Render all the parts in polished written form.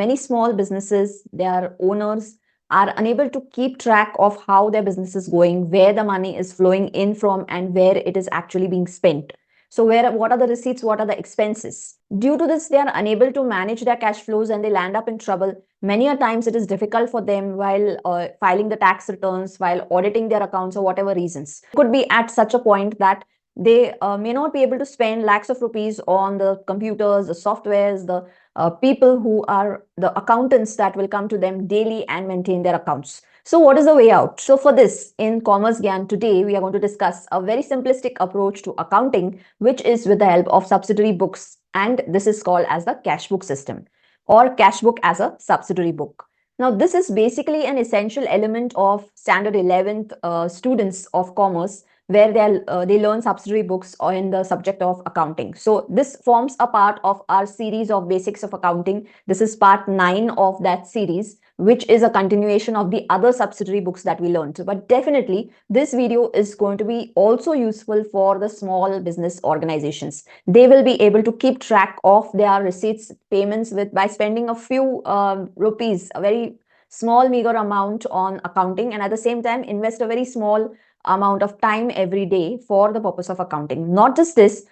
Many small businesses, their owners are unable to keep track of how their business is going, where the money is flowing in from, and where it is actually being spent. So what are the receipts, what are the expenses? Due to this, they are unable to manage their cash flows and they land up in trouble. Many a times it is difficult for them while filing the tax returns, while auditing their accounts, or whatever reasons. It could be at such a point that they may not be able to spend lakhs of rupees on the computers, the softwares, the people who are the accountants that will come to them daily and maintain their accounts. So what is the way out? So for this, in Commerce GYAN today, we are going to discuss a very simplistic approach to accounting, which is with the help of subsidiary books. And this is called as the cash book system, or cash book as a subsidiary book. Now, this is basically an essential element of standard 11th students of commerce, where they learn subsidiary books in the subject of accounting. So this forms a part of our series of basics of accounting. This is part 9 of that series, which is a continuation of the other subsidiary books that we learned. But definitely this video is going to be also useful for the small business organizations. They will be able to keep track of their receipts, payments by spending a few rupees, a very small meager amount on accounting, and at the same time invest a very small amount of time every day for the purpose of accounting. Not just this,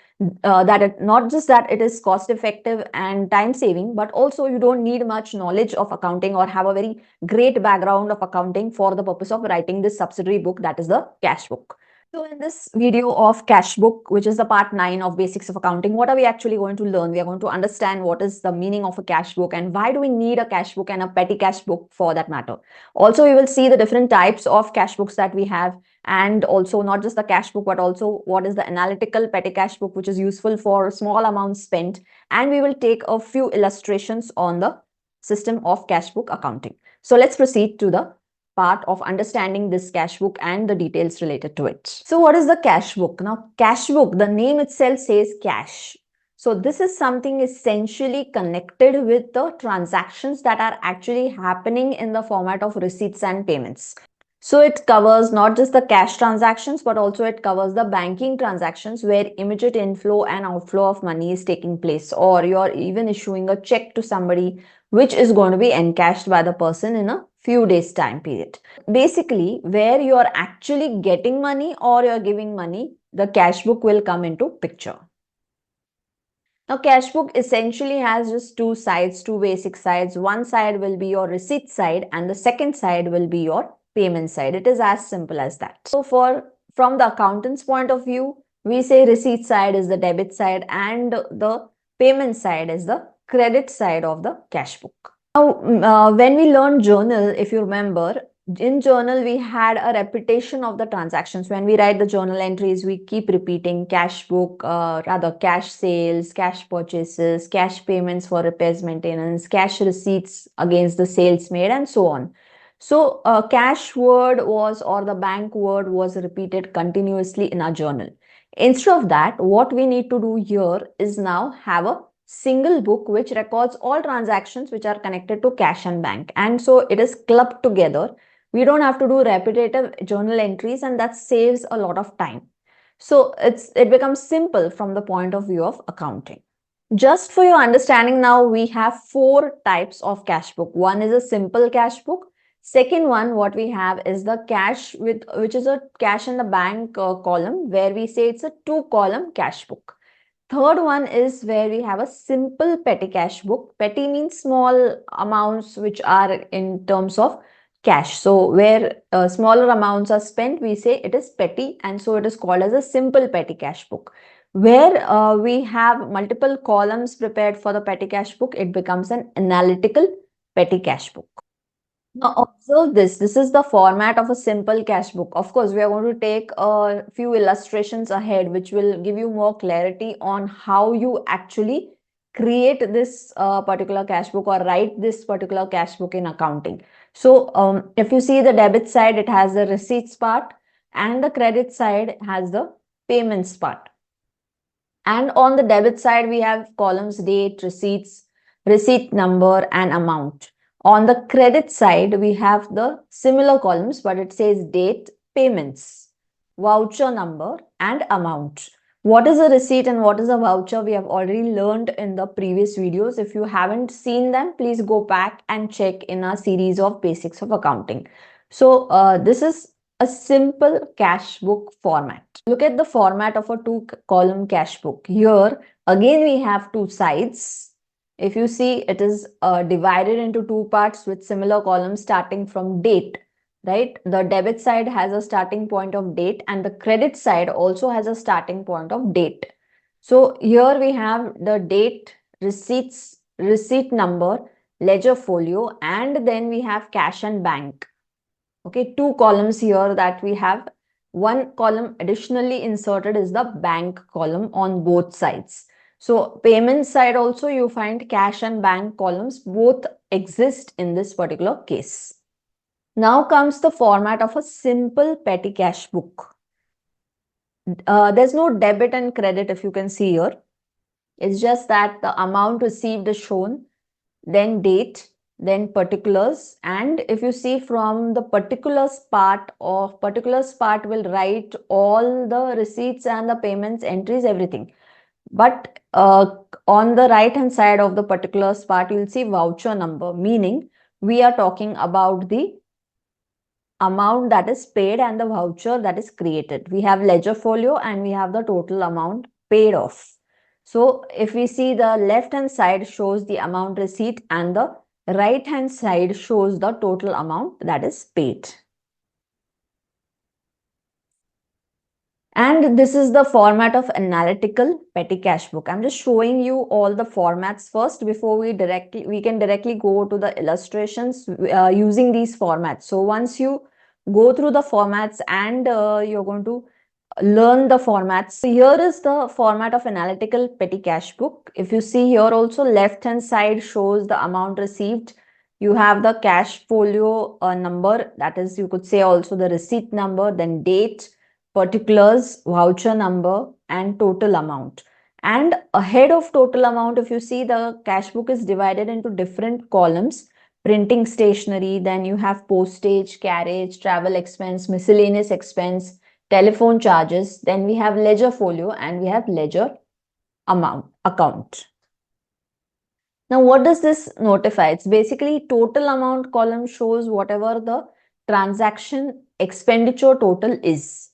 not just that it is cost effective and time saving, but also you don't need much knowledge of accounting or have a very great background of accounting for the purpose of writing this subsidiary book, that is the cash book. So in this video of cash book, which is the part 9 of basics of accounting, what are we actually going to learn? We are going to understand what is the meaning of a cash book and why do we need a cash book and a petty cash book for that matter. Also, we will see the different types of cash books that we have, and also not just the cash book, but also what is the analytical petty cash book, which is useful for small amounts spent. And we will take a few illustrations on the system of cash book accounting. So let's proceed to the part of understanding this cash book and the details related to it. So what is the cash book? Now, cash book, the name itself says cash. So this is something essentially connected with the transactions that are actually happening in the format of receipts and payments. So it covers not just the cash transactions, but also it covers the banking transactions where immediate inflow and outflow of money is taking place, or you're even issuing a check to somebody which is going to be encashed by the person in a few days time period. Basically, where you're actually getting money or you're giving money, the cash book will come into picture. Now, cash book essentially has just two sides, two basic sides. One side will be your receipt side and the second side will be your payment side. It is as simple as that. So from the accountant's point of view, we say receipt side is the debit side and the payment side is the credit side of the cash book. Now, when we learned journal, if you remember, in journal, we had a repetition of the transactions. When we write the journal entries, we keep repeating cash book, rather cash sales, cash purchases, cash payments for repairs, maintenance, cash receipts against the sales made, and so on. So cash word was, or the bank word was repeated continuously in our journal. Instead of that, what we need to do here is now have a single book which records all transactions which are connected to cash and bank. And so it is clubbed together. We don't have to do repetitive journal entries, and that saves a lot of time. So it becomes simple from the point of view of accounting. Just for your understanding now, we have 4 types of cash book. One is a simple cash book. Second one, what we have is the cash which is a cash in the bank column, where we say it's a 2-column cash book. Third one is where we have a simple petty cash book. Petty means small amounts which are in terms of cash. So where smaller amounts are spent, we say it is petty, and so it is called as a simple petty cash book. Where we have multiple columns prepared for the petty cash book, it becomes an analytical petty cash book. Now observe this. This is the format of a simple cash book. Of course, we are going to take a few illustrations ahead, which will give you more clarity on how you actually create this particular cash book or write this particular cash book in accounting. So if you see the debit side, it has the receipts part, and the credit side has the payments part. And on the debit side, we have columns date, receipts, receipt number, and amount. On the credit side, we have the similar columns, but it says date, payments, voucher number, and amount. What is a receipt and what is a voucher? We have already learned in the previous videos. If you haven't seen them, please go back and check in our series of basics of accounting. So this is a simple cash book format. Look at the format of a two-column cash book. Here, again, we have two sides. If you see, it is divided into two parts with similar columns starting from date, right? The debit side has a starting point of date and the credit side also has a starting point of date. So here we have the date, receipts, receipt number, ledger folio, and then we have cash and bank. Okay, two columns here that we have. One column additionally inserted is the bank column on both sides. So payment side also you find cash and bank columns both exist in this particular case. Now comes the format of a simple petty cash book. There's no debit and credit if you can see here. It's just that the amount received is shown, then date, then particulars. And if you see from the particulars part will write all the receipts and the payments entries, everything. But on the right hand side of the particulars part, you'll see voucher number, meaning we are talking about the amount that is paid and the voucher that is created. We have ledger folio and we have the total amount paid off. So if we see the left hand side shows the amount receipt and the right hand side shows the total amount that is paid. And this is the format of analytical petty cash book. I'm just showing you all the formats first before we can directly go to the illustrations using these formats. So once you go through the formats and you're going to learn the formats. So here is the format of analytical petty cash book. If you see here also, left hand side shows the amount received. You have the cash folio number, that is, you could say also the receipt number, then date, particulars, voucher number, and total amount. And ahead of total amount, if you see, the cash book is divided into different columns. Printing stationery, then you have postage, carriage, travel expense, miscellaneous expense, telephone charges, then we have ledger folio and we have ledger account. Now, what does this notify? It's basically total amount column shows whatever the transaction expenditure total is.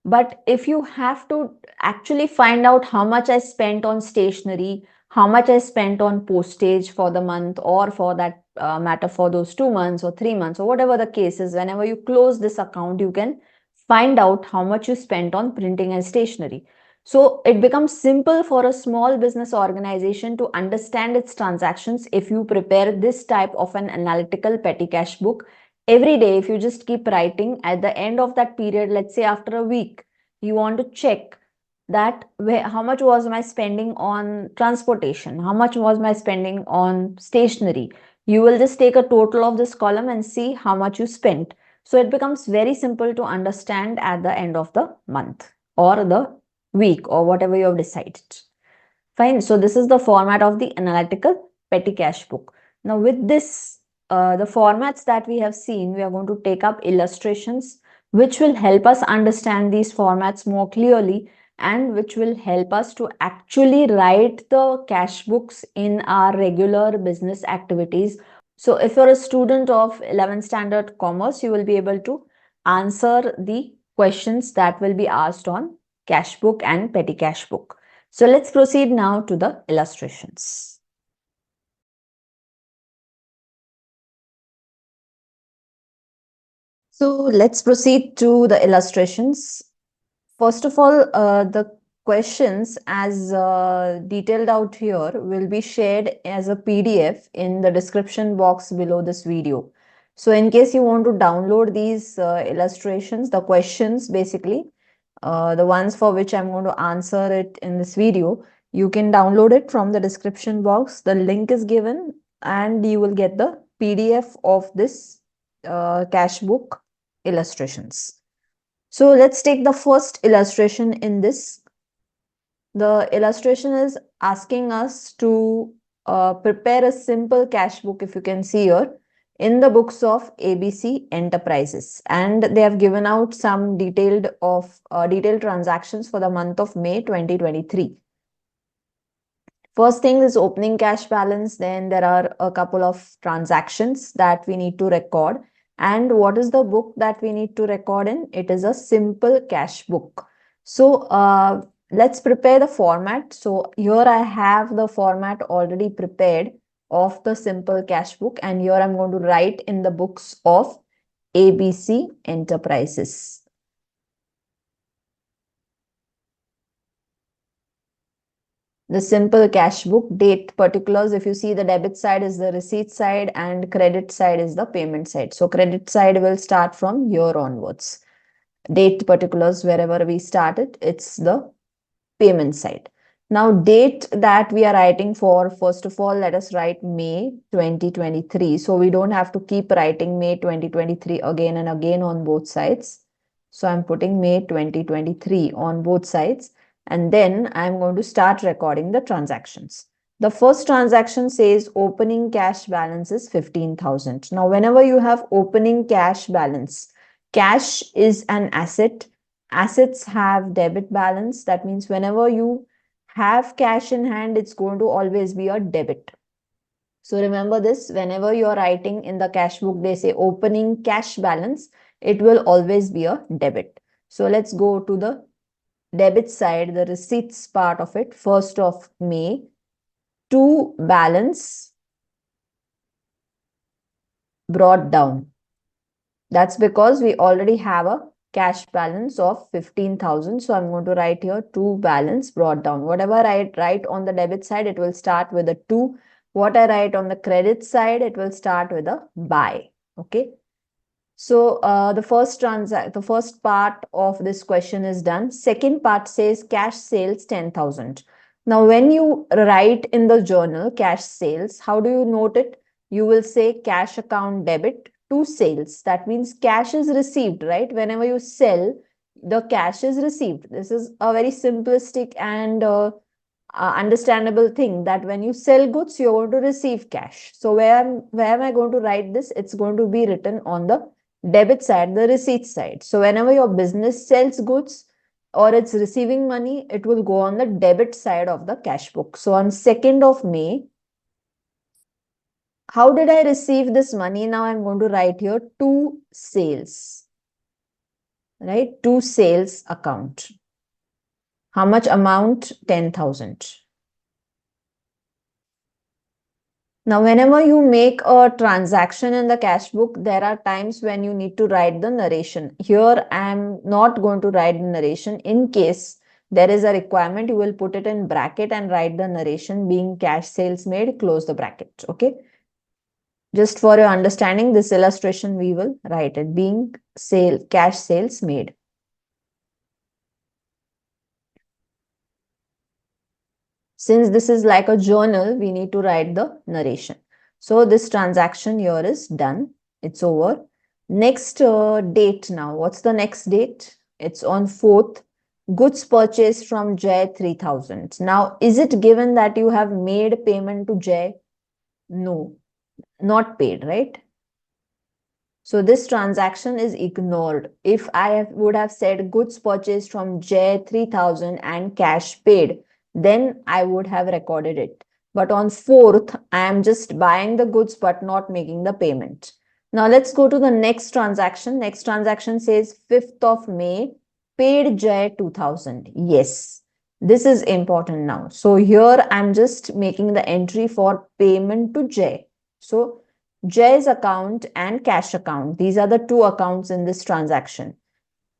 But if you have to actually find out how much I spent on stationery, how much I spent on postage for the month, or for that matter for those 2 months or 3 months or whatever the case is, whenever you close this account, you can find out how much you spent on printing and stationery. So it becomes simple for a small business organization to understand its transactions if you prepare this type of an analytical petty cash book. Every day, if you just keep writing, at the end of that period, let's say after a week, you want to check that how much was my spending on transportation, how much was my spending on stationery. You will just take a total of this column and see how much you spent. So it becomes very simple to understand at the end of the month or the week or whatever you have decided. Fine. So this is the format of the analytical petty cash book. Now with this, the formats that we have seen, we are going to take up illustrations which will help us understand these formats more clearly and which will help us to actually write the cash books in our regular business activities. So if you're a student of 11th standard commerce, you will be able to answer the questions that will be asked on cash book and petty cash book. So let's proceed now to the illustrations. So let's proceed to the illustrations. First of all, the questions as detailed out here will be shared as a PDF in the description box below this video. So in case you want to download these illustrations, the questions basically, the ones for which I'm going to answer it in this video, you can download it from the description box. The link is given and you will get the PDF of this cash book illustrations. So let's take the first illustration in this. The illustration is asking us to prepare a simple cash book, if you can see here, in the books of ABC Enterprises, and they have given out some detailed transactions for the month of May 2023. First thing is opening cash balance. Then there are a couple of transactions that we need to record. And what is the book that we need to record in? It is a simple cash book. So let's prepare the format. So here I have the format already prepared of the simple cash book, and here I'm going to write in the books of ABC Enterprises. The simple cash book, date particulars. If you see, the debit side is the receipt side and credit side is the payment side. So credit side will start from here onwards. Date particulars, wherever we started, it's the payment side. Now, date that we are writing for, first of all, let us write May 2023. So we don't have to keep writing May 2023 again and again on both sides. So I'm putting May 2023 on both sides. And then I'm going to start recording the transactions. The first transaction says opening cash balance is 15,000. Now, whenever you have opening cash balance, cash is an asset. Assets have debit balance. That means whenever you have cash in hand, it's going to always be a debit. So remember this, whenever you're writing in the cash book, they say opening cash balance, it will always be a debit. So let's go to the debit side, the receipts part of it. 1st of May, to balance brought down. That's because we already have a cash balance of 15,000. So I'm going to write here to balance brought down. Whatever I write on the debit side, it will start with a to. What I write on the credit side, it will start with a by. Okay. So the first part of this question is done. Second part says cash sales 10,000. Now, when you write in the journal cash sales, how do you note it? You will say cash account debit to sales. That means cash is received, right? Whenever you sell, the cash is received. This is a very simplistic and understandable thing, that when you sell goods, you're going to receive cash. So where am I going to write this? It's going to be written on the debit side, the receipt side. So whenever your business sells goods or it's receiving money, it will go on the debit side of the cash book. So on 2nd of May, how did I receive this money? Now I'm going to write here to sales, right? To sales account. How much amount? 10,000. Now, whenever you make a transaction in the cash book, there are times when you need to write the narration. Here, I am not going to write the narration. In case there is a requirement, you will put it in bracket and write the narration being cash sales made, close the bracket. Okay. Just for your understanding, this illustration, we will write it being cash sales made. Since this is like a journal, we need to write the narration. So this transaction here is done. It's over. Next date now. What's the next date? It's on 4th. Goods purchased from Jay 3,000. Now, is it given that you have made payment to Jay? No, not paid, right? So this transaction is ignored. If I would have said goods purchased from Jay 3,000 and cash paid, then I would have recorded it. But on 4th, I am just buying the goods but not making the payment. Now let's go to the next transaction. Next transaction says 5th of May, paid Jay 2,000. Yes, this is important now. So here I'm just making the entry for payment to Jay. So Jay's account and cash account, these are the two accounts in this transaction.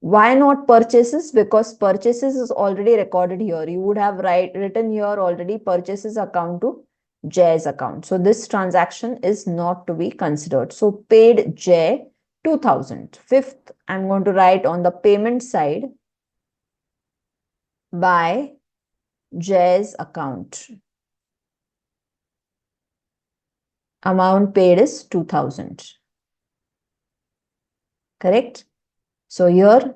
Why not purchases? Because purchases is already recorded here. You would have written here already purchases account to Jay's account. So this transaction is not to be considered. So paid Jay 2,000. 5th, I'm going to write on the payment side by Jay's account. Amount paid is 2,000. Correct? So here,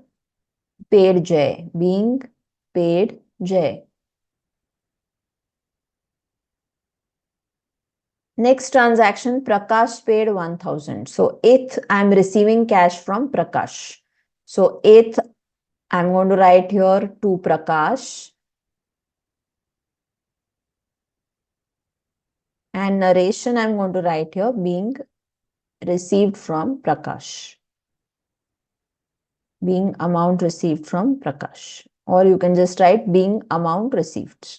paid J, being paid J. Next transaction, Prakash paid 1000. So 8th, I'm receiving cash from Prakash. So 8th, I'm going to write here to Prakash. And narration, I'm going to write here being received from Prakash. Being amount received from Prakash. Or you can just write being amount received.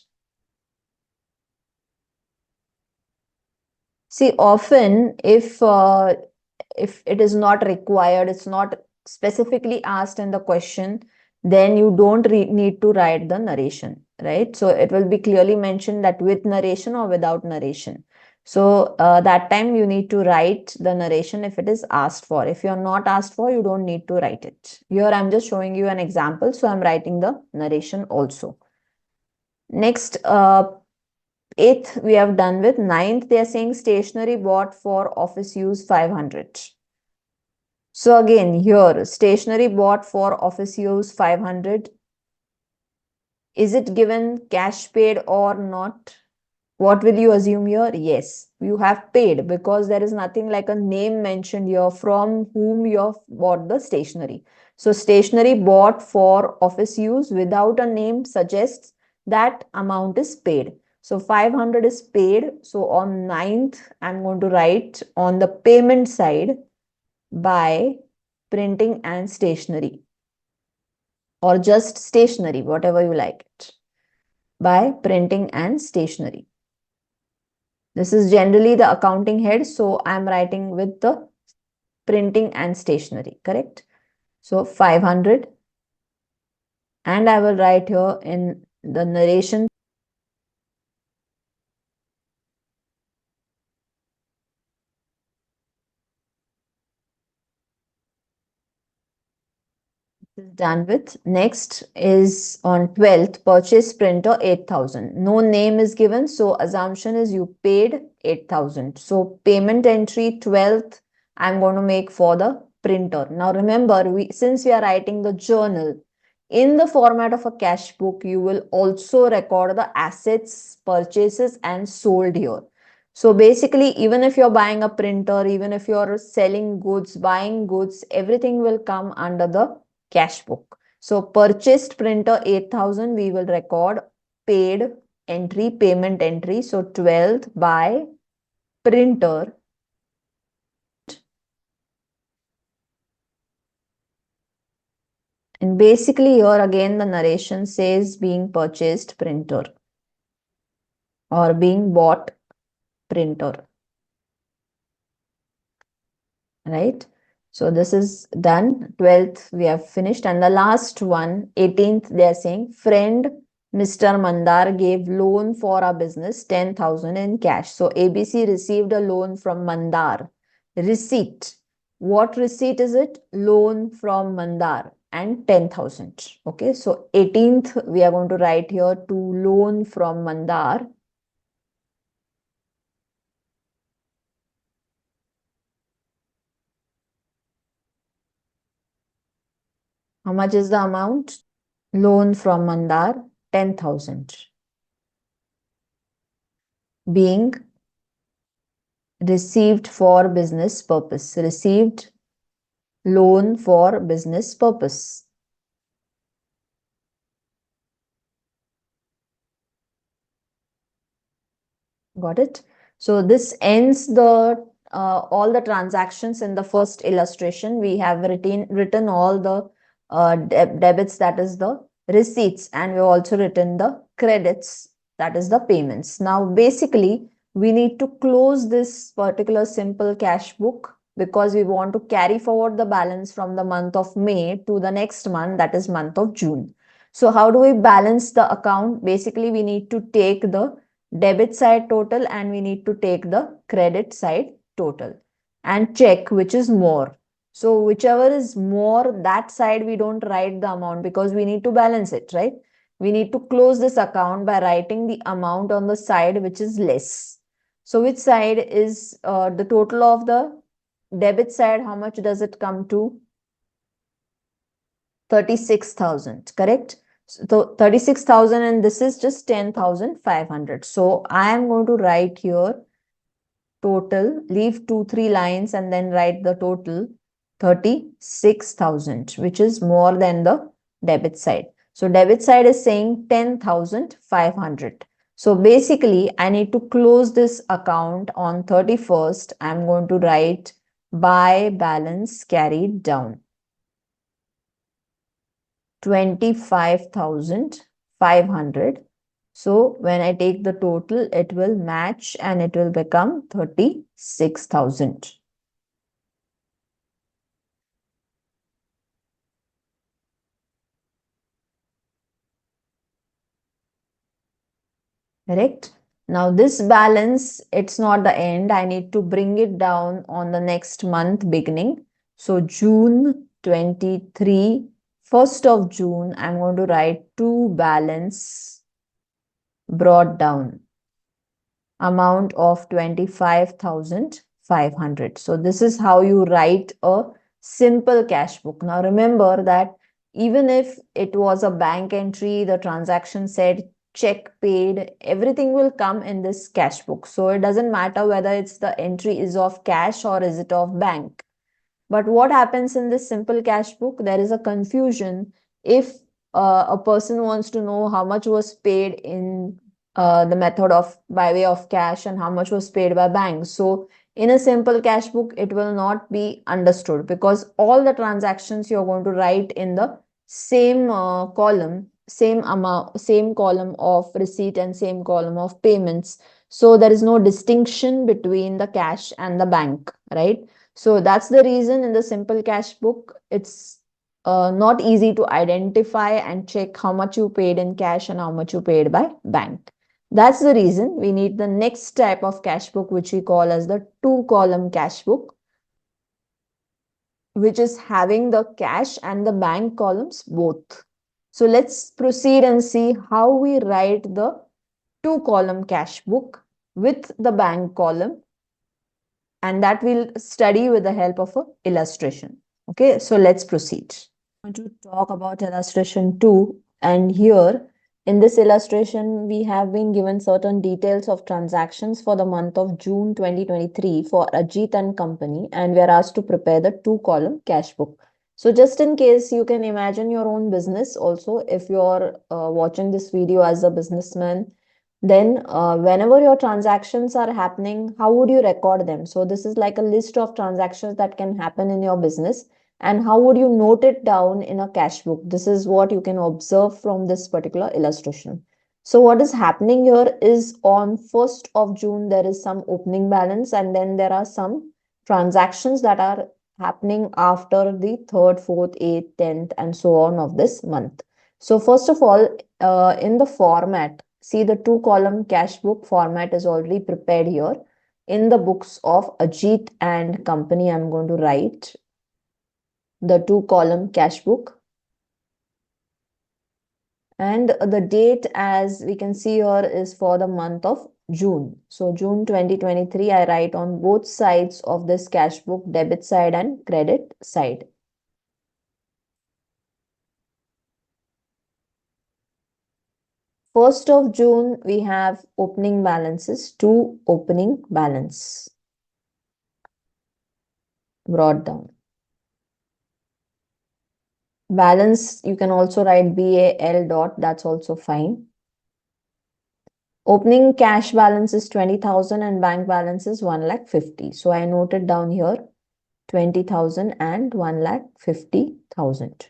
See, often if it is not required, it's not specifically asked in the question, then you don't need to write the narration, right? So it will be clearly mentioned that with narration or without narration. So that time you need to write the narration if it is asked for. If you're not asked for, you don't need to write it. Here I'm just showing you an example, so I'm writing the narration also. Next, 8th we have done with. 9th, they are saying stationery bought for office use 500. So again, here, stationery bought for office use 500. Is it given cash paid or not? What will you assume here? Yes, you have paid because there is nothing like a name mentioned here from whom you have bought the stationery. So stationery bought for office use without a name suggests that amount is paid. So 500 is paid. So on 9th, I'm going to write on the payment side by printing and stationery, or just stationery, whatever you like it, by printing and stationery. This is generally the accounting head, so I'm writing with the printing and stationery, correct? So 500, and I will write here in the narration is done with. Next is on 12th, purchase printer 8,000. No name is given, so assumption is you paid 8,000. So payment entry 12th, I'm going to make for the printer. Now remember, since we are writing the journal, in the format of a cash book, you will also record the assets, purchases, and sold here. So basically, even if you're buying a printer, even if you're selling goods, buying goods, everything will come under the cash book. So purchased printer 8,000, we will record paid entry, payment entry. So 12th by printer. And basically here again the narration says being purchased printer or being bought printer, right? So this is done. 12th we have finished, and the last one, 18th, they are saying friend Mr. Mandar gave loan for our business 10,000 in cash. So ABC received a loan from Mandar. Receipt. What receipt is it? Loan from Mandar and 10,000. Okay, so 18th we are going to write here to loan from Mandar. How much is the amount? Loan from Mandar 10,000. Being received for business purpose. Received loan for business purpose. Got it? So this ends the all the transactions in the first illustration. We have written all the debits, that is the receipts, and we also written the credits, that is the payments. Now basically we need to close this particular simple cash book because we want to carry forward the balance from the month of May to the next month, that is month of June. So how do we balance the account? Basically we need to take the debit side total and we need to take the credit side total and check which is more. So whichever is more, that side we don't write the amount because we need to balance it, right? We need to close this account by writing the amount on the side which is less. So which side is the total of the debit side? How much does it come to? 36,000, correct? So 36,000, and this is just 10,500. So I am going to write here total, leave 2-3 lines and then write the total 36,000, which is more than the debit side. So debit side is saying 10,500. So basically I need to close this account on 31st. I'm going to write by balance carried down 25,500. So when I take the total, it will match and it will become 36,000. Correct? Now this balance, it's not the end. I need to bring it down on the next month beginning. So June 23, 1st of June, I'm going to write to balance brought down amount of 25,500. So this is how you write a simple cash book. Now remember that even if it was a bank entry, the transaction said check paid, everything will come in this cash book. So it doesn't matter whether it's the entry is of cash or is it of bank. But what happens in this simple cash book? There is a confusion if a person wants to know how much was paid in the method of by way of cash and how much was paid by bank. So in a simple cash book, it will not be understood because all the transactions you're going to write in the same column, same amount, same column of receipt and same column of payments. So there is no distinction between the cash and the bank, right? So that's the reason in the simple cash book, it's not easy to identify and check how much you paid in cash and how much you paid by bank. That's the reason we need the next type of cash book, which we call as the two-column cash book, which is having the cash and the bank columns both. So let's proceed and see how we write the two-column cash book with the bank column, and that we'll study with the help of a illustration. Okay, so let's proceed. I'm going to talk about illustration 2, and here in this illustration we have been given certain details of transactions for the month of June 2023 for Ajit and company, and we are asked to prepare the two-column cash book. So just in case, you can imagine your own business also. If you're watching this video as a businessman, then whenever your transactions are happening, how would you record them? So this is like a list of transactions that can happen in your business, and how would you note it down in a cash book? This is what you can observe from this particular illustration. So what is happening here is on 1st of June, there is some opening balance, and then there are some transactions that are happening after the 3rd, 4th, 8th, 10th, and so on of this month. So first of all, in the format, see the two-column cash book format is already prepared here. In the books of Ajit and company, I'm going to write the two-column cash book. And the date, as we can see here, is for the month of June. So June 2023, I write on both sides of this cash book, debit side and credit side. First of June, we have opening balances, two opening balance brought down. Balance, you can also write BAL dot, that's also fine. Opening cash balance is 20,000 and bank balance is 1,50,000. So I noted down here 20,000 and 1,50,000.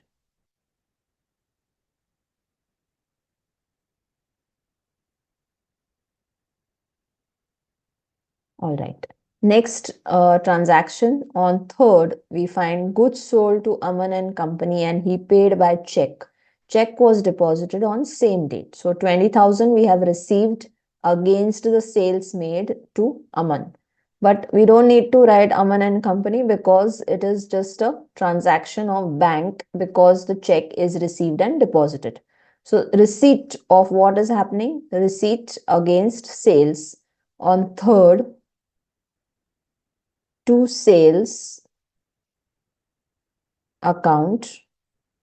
All right. Next transaction on 3rd, we find goods sold to Aman and company and he paid by check. Check was deposited on same date. So 20,000 we have received against the sales made to Aman. But we don't need to write Aman and company because it is just a transaction of bank because the check is received and deposited. So receipt of what is happening? Receipt against sales on 3rd to sales account,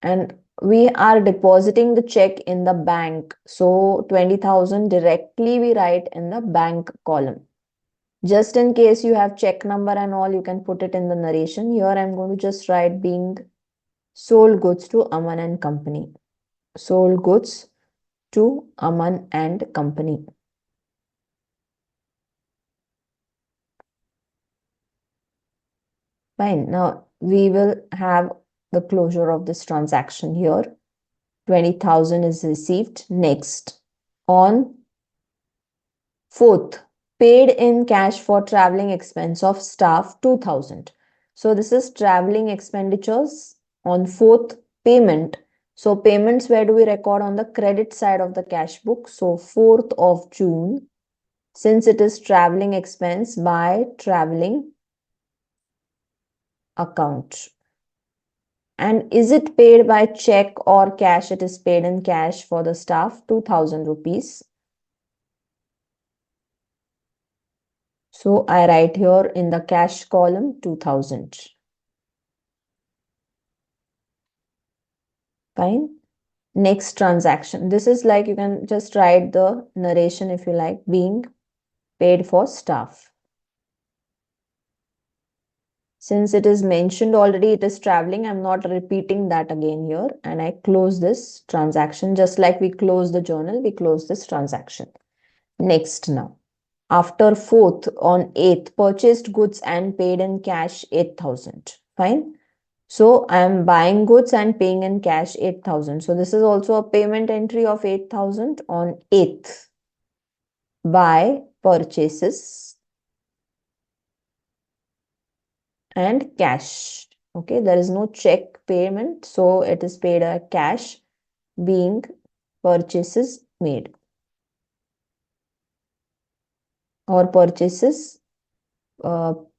and we are depositing the check in the bank. So 20,000 directly we write in the bank column. Just in case you have check number and all, you can put it in the narration. Here I'm going to just write being sold goods to Aman and Company. Sold goods to Aman and Company. Fine. Now we will have the closure of this transaction here. 20,000 is received. Next, on 4th, paid in cash for traveling expense of staff 2,000. So this is traveling expenditures on 4th payment. So payments, where do we record? On the credit side of the cash book. So 4th of June, since it is traveling expense, by traveling account. And is it paid by check or cash? It is paid in cash for the staff, 2,000 rupees. So I write here in the cash column 2,000. Fine. Next transaction. This is like, you can just write the narration if you like, being paid for staff. Since it is mentioned already, it is traveling, I'm not repeating that again here. And I close this transaction. Just like we close the journal, we close this transaction. Next now. After 4th, on 8th, purchased goods and paid in cash 8,000. Fine. So I am buying goods and paying in cash 8,000. So this is also a payment entry of 8,000 on 8th. Buy purchases and cash. Okay, there is no check payment, so it is paid a cash, being purchases made or purchases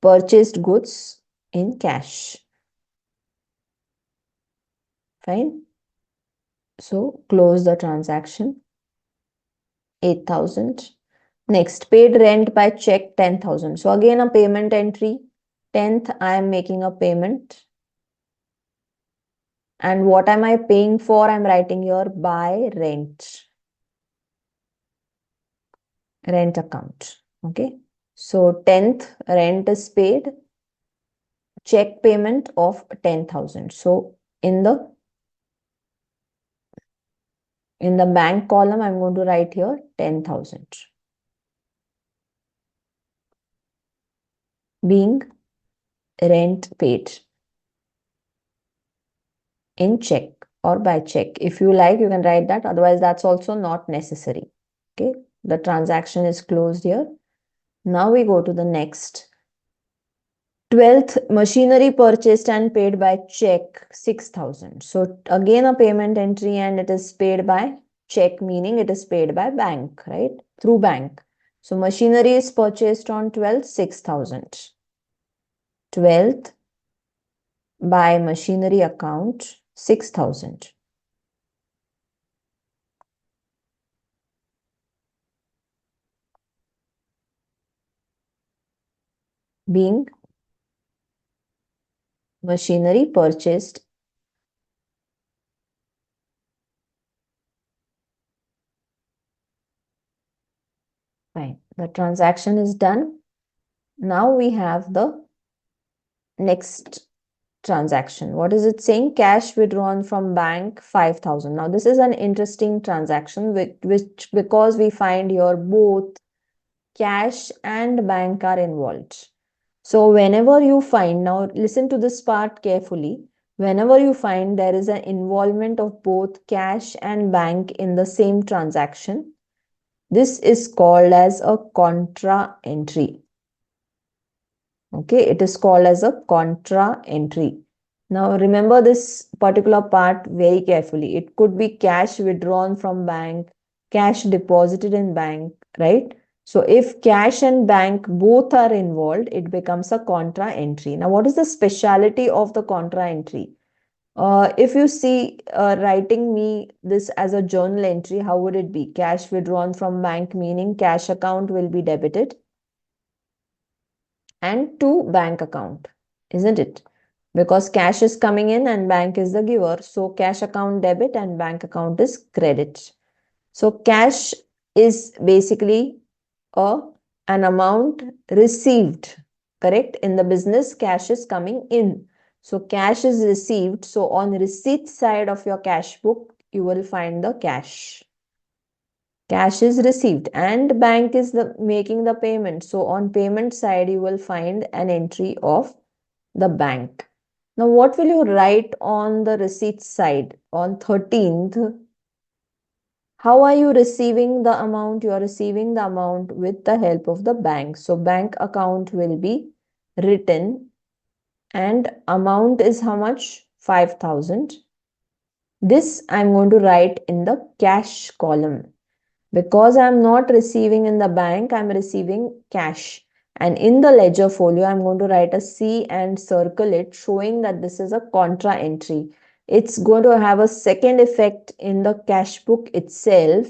purchased goods in cash. Fine. So close the transaction. 8,000. Next, paid rent by check 10,000. So again a payment entry. 10th, I am making a payment. And what am I paying for? I'm writing here by rent. Rent account. Okay. So 10th, rent is paid. Check payment of 10,000. So in the bank column, I'm going to write here 10,000. Being rent paid in check or by check. If you like, you can write that. Otherwise, that's also not necessary. Okay. The transaction is closed here. Now we go to the next. 12th, machinery purchased and paid by check 6,000. So again a payment entry, and it is paid by check, meaning it is paid by bank, right? Through bank. So machinery is purchased on 12th, 6,000. 12th, by machinery account 6,000. Being machinery purchased fine. The transaction is done. Now we have the next transaction. What is it saying? Cash withdrawn from bank 5,000. Now this is an interesting transaction which because we find here both cash and bank are involved. So whenever you find, now listen to this part carefully, whenever you find there is an involvement of both cash and bank in the same transaction, this is called as a contra entry. Okay, it is called as a contra entry. Now remember this particular part very carefully. It could be cash withdrawn from bank, cash deposited in bank, right? So if cash and bank both are involved, it becomes a contra entry. Now what is the speciality of the contra entry? If you see writing me this as a journal entry, how would it be? Cash withdrawn from bank, meaning cash account will be debited and to bank account, isn't it? Because cash is coming in and bank is the giver. So cash account debit and bank account is credit. So cash is basically a an amount received, correct? In the business, cash is coming in. So cash is received. So on receipt side of your cash book, you will find the cash. Cash is received and bank is making the payment. So on payment side, you will find an entry of the bank. Now, what will you write on the receipt side? On 13th, how are you receiving the amount? You are receiving the amount with the help of the bank. So bank account will be written and amount is how much? 5,000. This I'm going to write in the cash column. Because I'm not receiving in the bank, I'm receiving cash. And in the ledger folio, I'm going to write a C and circle it, showing that this is a contra entry. It's going to have a second effect in the cash book itself,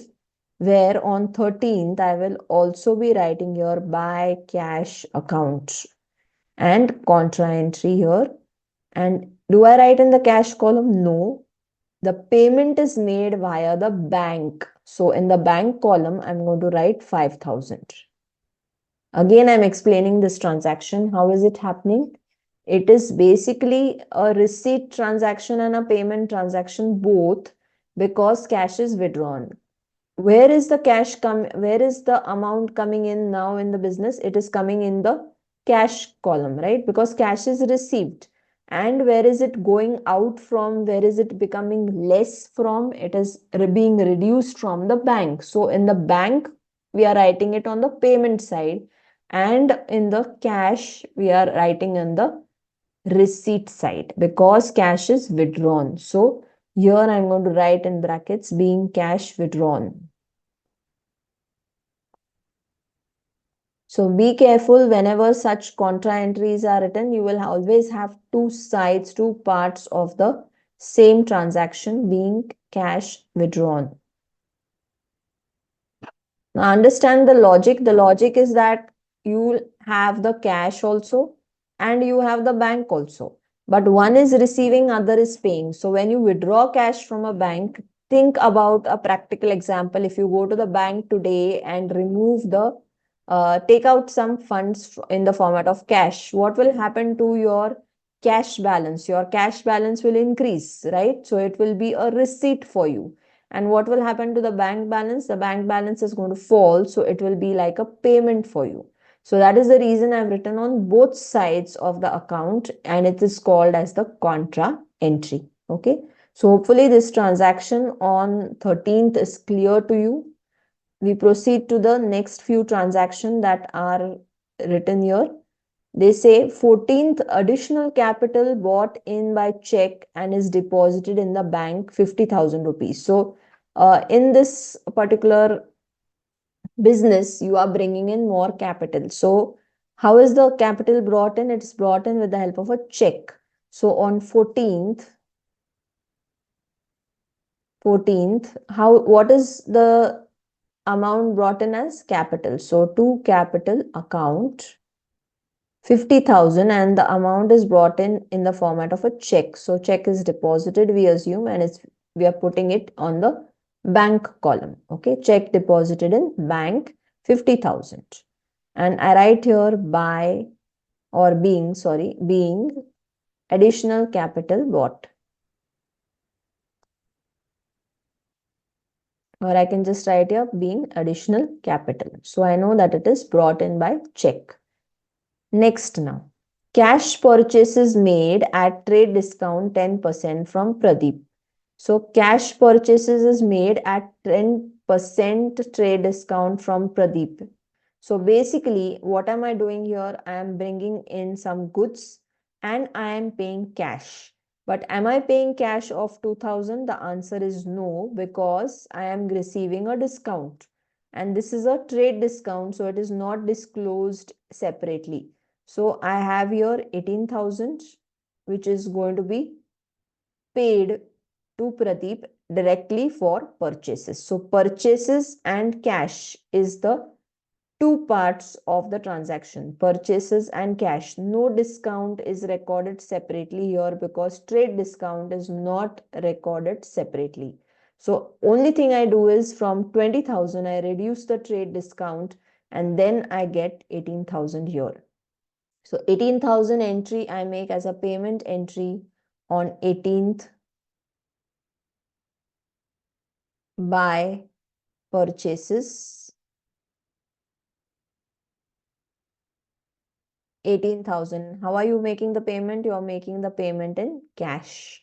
where on 13th, I will also be writing here by cash account and contra entry here. And do I write in the cash column? No. The payment is made via the bank. So in the bank column, I'm going to write 5,000. Again, I'm explaining this transaction. How is it happening? It is basically a receipt transaction and a payment transaction both, because cash is withdrawn. Where is the where is the amount coming in now in the business? It is coming in the cash column, right? Because cash is received. And where is it going out from? Where is it becoming less from? It is being reduced from the bank. So in the bank, we are writing it on the payment side, and in the cash, we are writing on the receipt side, because cash is withdrawn. So here I'm going to write in brackets being cash withdrawn. So be careful whenever such contra entries are written. You will always have two sides, two parts of the same transaction being cash withdrawn. Now understand the logic. The logic is that you have the cash also and you have the bank also. But one is receiving, other is paying. So when you withdraw cash from a bank, think about a practical example. If you go to the bank today and remove take out some funds in the format of cash, what will happen to your cash balance? Your cash balance will increase, right? So it will be a receipt for you. And what will happen to the bank balance? The bank balance is going to fall. So it will be like a payment for you. So that is the reason I've written on both sides of the account, and it is called as the contra entry. Okay. So hopefully this transaction on 13th is clear to you. We proceed to the next few transactions that are written here. They say 14th additional capital bought in by check and is deposited in the bank 50,000 rupees. So in this particular business, you are bringing in more capital. So how is the capital brought in? It's brought in with the help of a check. So on 14th, what is the amount brought in as capital? So to capital account 50,000, and the amount is brought in the format of a check. So check is deposited, we assume, and we are putting it on the bank column. Okay, check deposited in bank 50,000. And I write here being additional capital bought. Or I can just write here being additional capital. So I know that it is brought in by check. Next now. Cash purchases made at trade discount 10% from Pradeep. So cash purchases is made at 10% trade discount from Pradeep. So basically, what am I doing here? I am bringing in some goods and I am paying cash. But am I paying cash of 2,000? The answer is no, because I am receiving a discount. And this is a trade discount, so it is not disclosed separately. So I have here 18,000, which is going to be paid to Pradeep directly for purchases. So purchases and cash is the two parts of the transaction, purchases and cash. No discount is recorded separately here, because trade discount is not recorded separately. So only thing I do is from 20,000, I reduce the trade discount and then I get 18,000 here. So 18,000 entry I make as a payment entry on 18th by purchases. 18,000. How are you making the payment? You are making the payment in cash.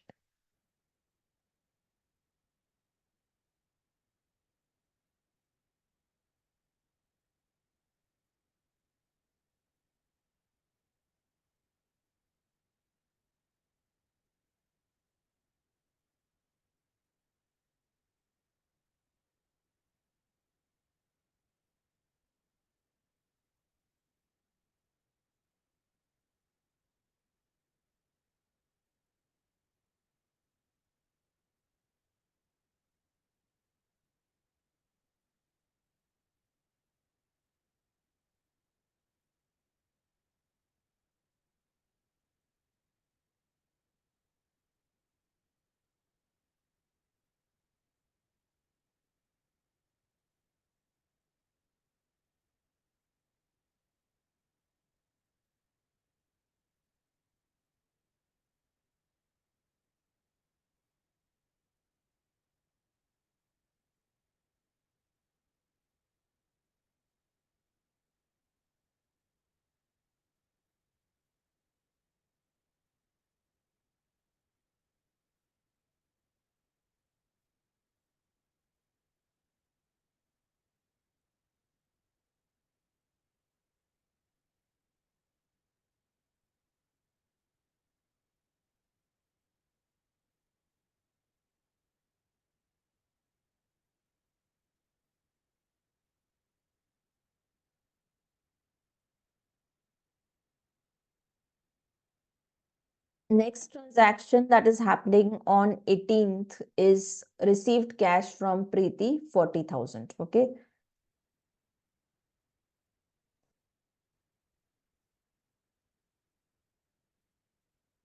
Next transaction that is happening on 18th is received cash from Preeti 40,000. Okay.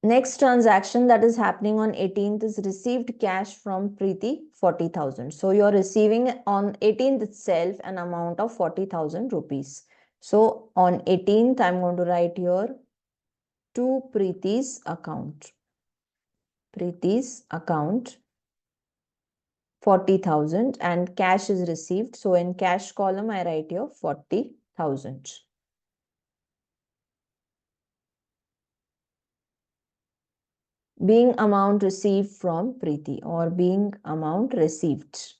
Next transaction that is happening on 18th is received cash from Preeti 40,000. So you're receiving on 18th itself an amount of 40,000 rupees. So on 18th, I'm going to write here to Preeti's account. Preeti's account 40,000 and cash is received. So in cash column, I write here 40,000. Being amount received from Preeti or being amount received.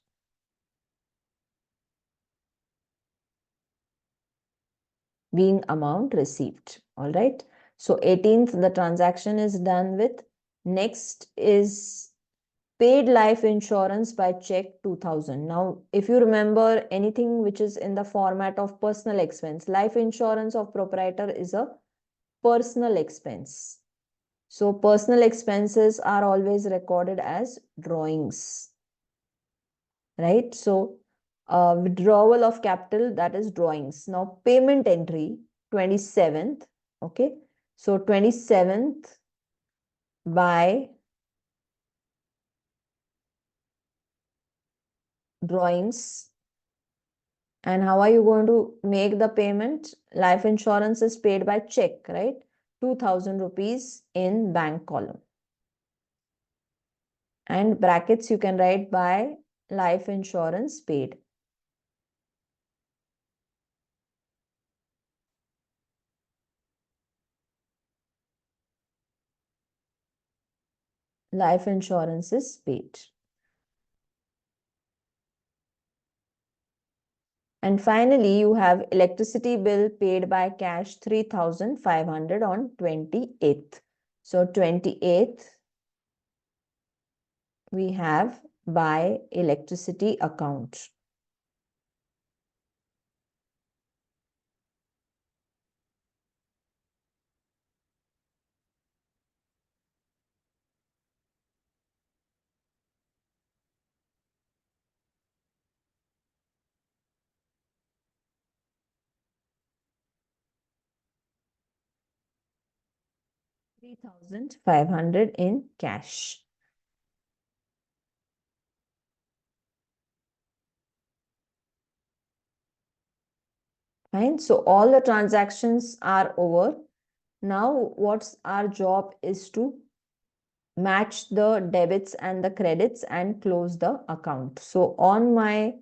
Being amount received. All right. So 18th, the transaction is done with. Next is paid life insurance by check 2000. Now, if you remember anything which is in the format of personal expense, life insurance of proprietor is a personal expense. So personal expenses are always recorded as drawings, right? So withdrawal of capital, that is drawings. Now payment entry 27th, okay? So 27th by drawings. And how are you going to make the payment? Life insurance is paid by check, right? 2000 rupees in bank column. And brackets you can write by life insurance paid. Life insurance is paid. And finally, you have electricity bill paid by cash 3,500 on 28th. So 28th, we have by electricity account. $3,500 in cash. Fine. So all the transactions are over. Now what's our job is to match the debits and the credits and close the account. So on my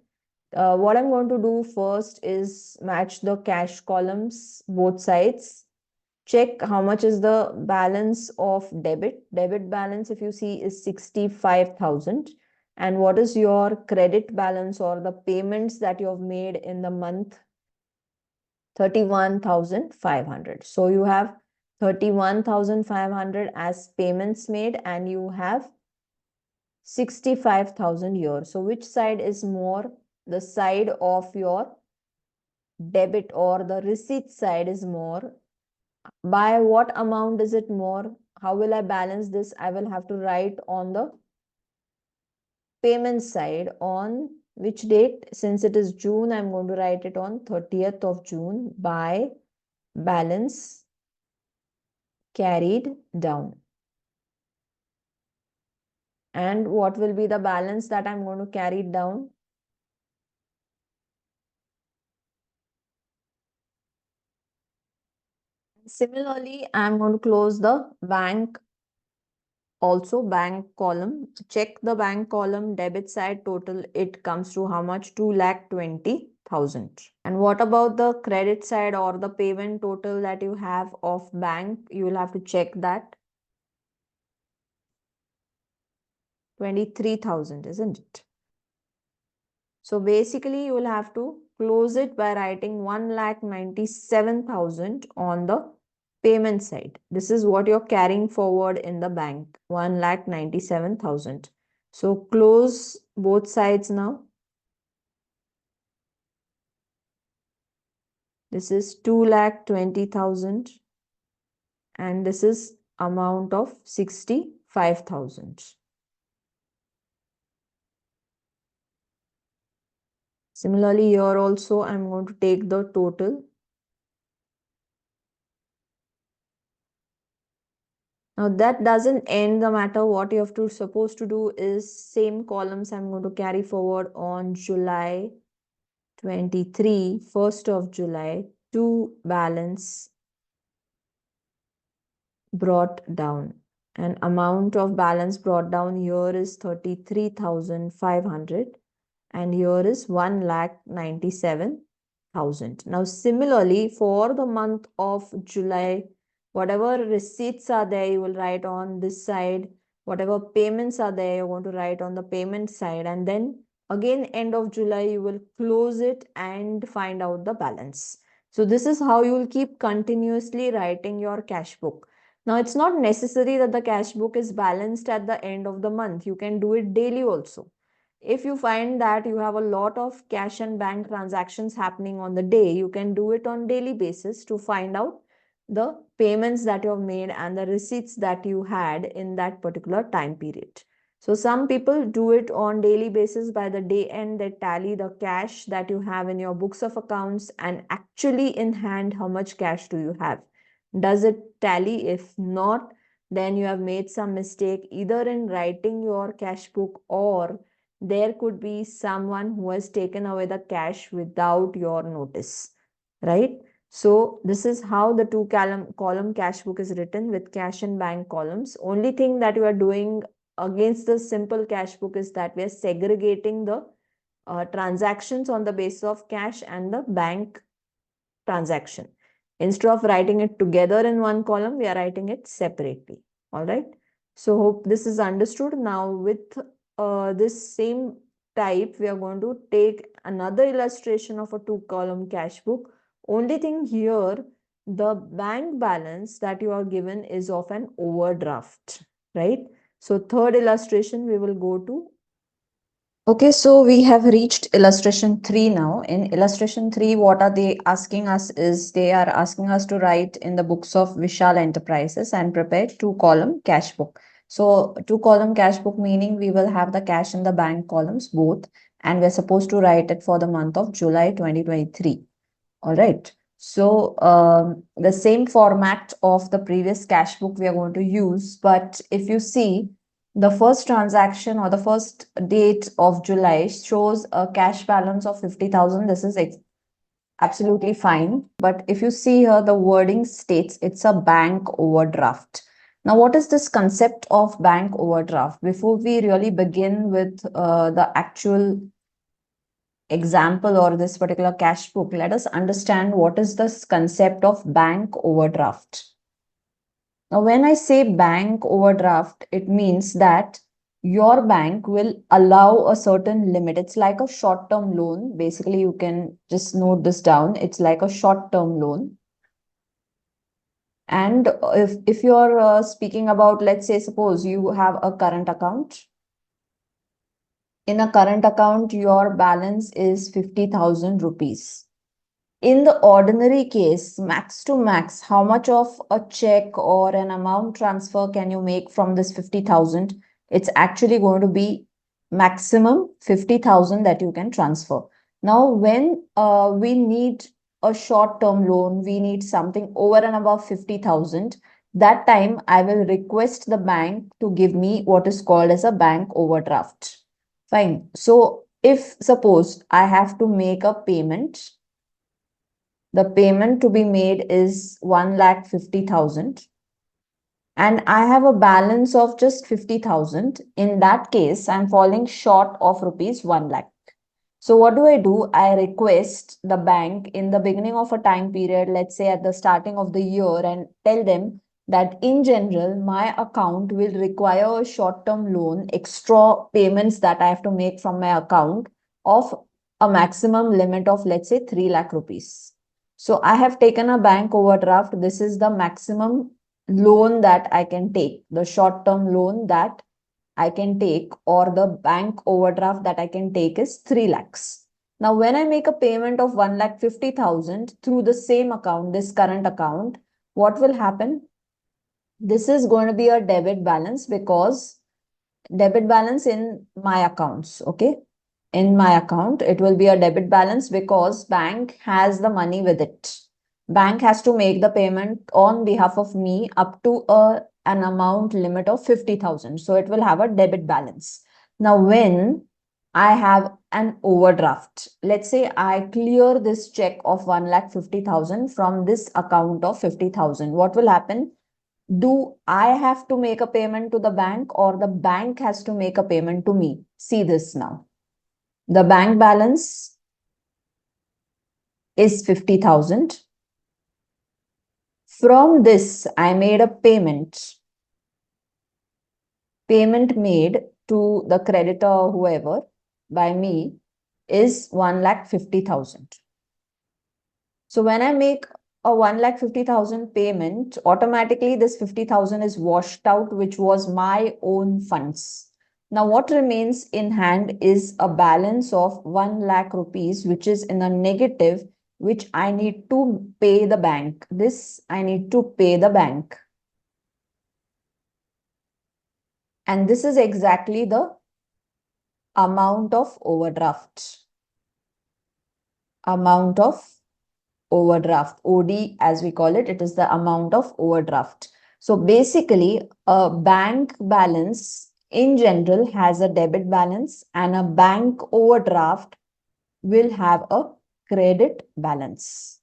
what I'm going to do first is match the cash columns both sides. Check how much is the balance of debit balance, if you see, is 65,000, and what is your credit balance or the payments that you have made in the month? 31,500. So you have 31,500 as payments made and you have 65,000 here. So which side is more? The side of your debit or the receipt side is more. By what amount is it more? How will I balance this? I will have to write on the payment side on which date? Since it is June, I'm going to write it on 30th of June by balance carried down. And what will be the balance that I'm going to carry down? Similarly, I'm going to close the bank, also bank column. Check the bank column debit side total. It comes to how much? 2,20,000. And what about the credit side or the payment total that you have of bank? You will have to check that. 23,000, isn't it? So basically you will have to close it by writing 1,97,000 on the payment side. This is what you're carrying forward in the bank, 1,97,000. So close both sides now. This is 2,20,000 and this is amount of 65,000. Similarly, here also I'm going to take the total. Now that doesn't end the matter. What you have to supposed to do is same columns I'm going to carry forward on July 23, 1st of July to balance brought down. And amount of balance brought down here is 33,500 and here is 1,97,000. Now similarly for the month of July, whatever receipts are there, you will write on this side. Whatever payments are there, you're going to write on the payment side. And then again, end of July, you will close it and find out the balance. So this is how you will keep continuously writing your cash book. Now, it's not necessary that the cash book is balanced at the end of the month. You can do it daily also. If you find that you have a lot of cash and bank transactions happening on the day, you can do it on daily basis to find out the payments that you have made and the receipts that you had in that particular time period. So some people do it on daily basis. By the day end, they tally the cash that you have in your books of accounts and actually in hand how much cash do you have. Does it tally? If not, then you have made some mistake either in writing your cash book or there could be someone who has taken away the cash without your notice, right? So this is how the two column cash book is written with cash and bank columns. Only thing that you are doing against the simple cash book is that we are segregating the transactions on the basis of cash and the bank transaction. Instead of writing it together in one column, we are writing it separately. All right. So hope this is understood. Now with this same type, we are going to take another illustration of a two-column cash book. Only thing here, the bank balance that you are given is of an overdraft, right? So third illustration, we will go to. Okay, so we have reached illustration 3 now. In illustration 3, what are they asking us is they are asking us to write in the books of Vishal Enterprises and prepare two-column cash book. So two-column cash book meaning we will have the cash and the bank columns both, and we're supposed to write it for the month of July 2023. All right. So the same format of the previous cash book we are going to use, but if you see, the first transaction or the first date of July shows a cash balance of 50,000. This is absolutely fine. But if you see here, the wording states it's a bank overdraft. Now, what is this concept of bank overdraft? Before we really begin with the actual example or this particular cash book, let us understand what is this concept of bank overdraft. Now, when I say bank overdraft, it means that your bank will allow a certain limit. It's like a short-term loan. Basically, you can just note this down. It's like a short-term loan. And if you're speaking about, let's say, suppose you have a current account. In a current account, your balance is 50,000 rupees. In the ordinary case, max to max, how much of a check or an amount transfer can you make from this 50,000? It's actually going to be maximum 50,000 that you can transfer. Now, when we need a short-term loan, we need something over and above 50,000. That time, I will request the bank to give me what is called as a bank overdraft. Fine. So, if suppose I have to make a payment, the payment to be made is 1,50,000 and I have a balance of just 50,000. In that case, I'm falling short of rupees 1 lakh. So what do? I request the bank in the beginning of a time period, let's say at the starting of the year, and tell them that in general, my account will require a short-term loan, extra payments that I have to make from my account of a maximum limit of, let's say, 3 lakh rupees. So I have taken a bank overdraft. This is the maximum loan that I can take, the short-term loan that I can take, or the bank overdraft that I can take is 3 lakhs. Now, when I make a payment of 1,50,000 through the same account, this current account, what will happen? This is going to be a debit balance because debit balance in my accounts, okay? In my account, it will be a debit balance because bank has the money with it. Bank has to make the payment on behalf of me up to an amount limit of 50,000. So it will have a debit balance. Now, when I have an overdraft, let's say I clear this check of 1,50,000 from this account of 50,000. What will happen? Do I have to make a payment to the bank or the bank has to make a payment to me? See this now. The bank balance is 50,000. From this, I made a payment. Payment made to the creditor or whoever by me is 1,50,000. So when I make a 1,50,000 payment, automatically this 50,000 is washed out, which was my own funds. Now, what remains in hand is a balance of 1 lakh rupees, which is in a negative, which I need to pay the bank. This I need to pay the bank. And this is exactly the amount of overdraft. Amount of overdraft, OD as we call it, it is the amount of overdraft. So basically, a bank balance in general has a debit balance and a bank overdraft will have a credit balance.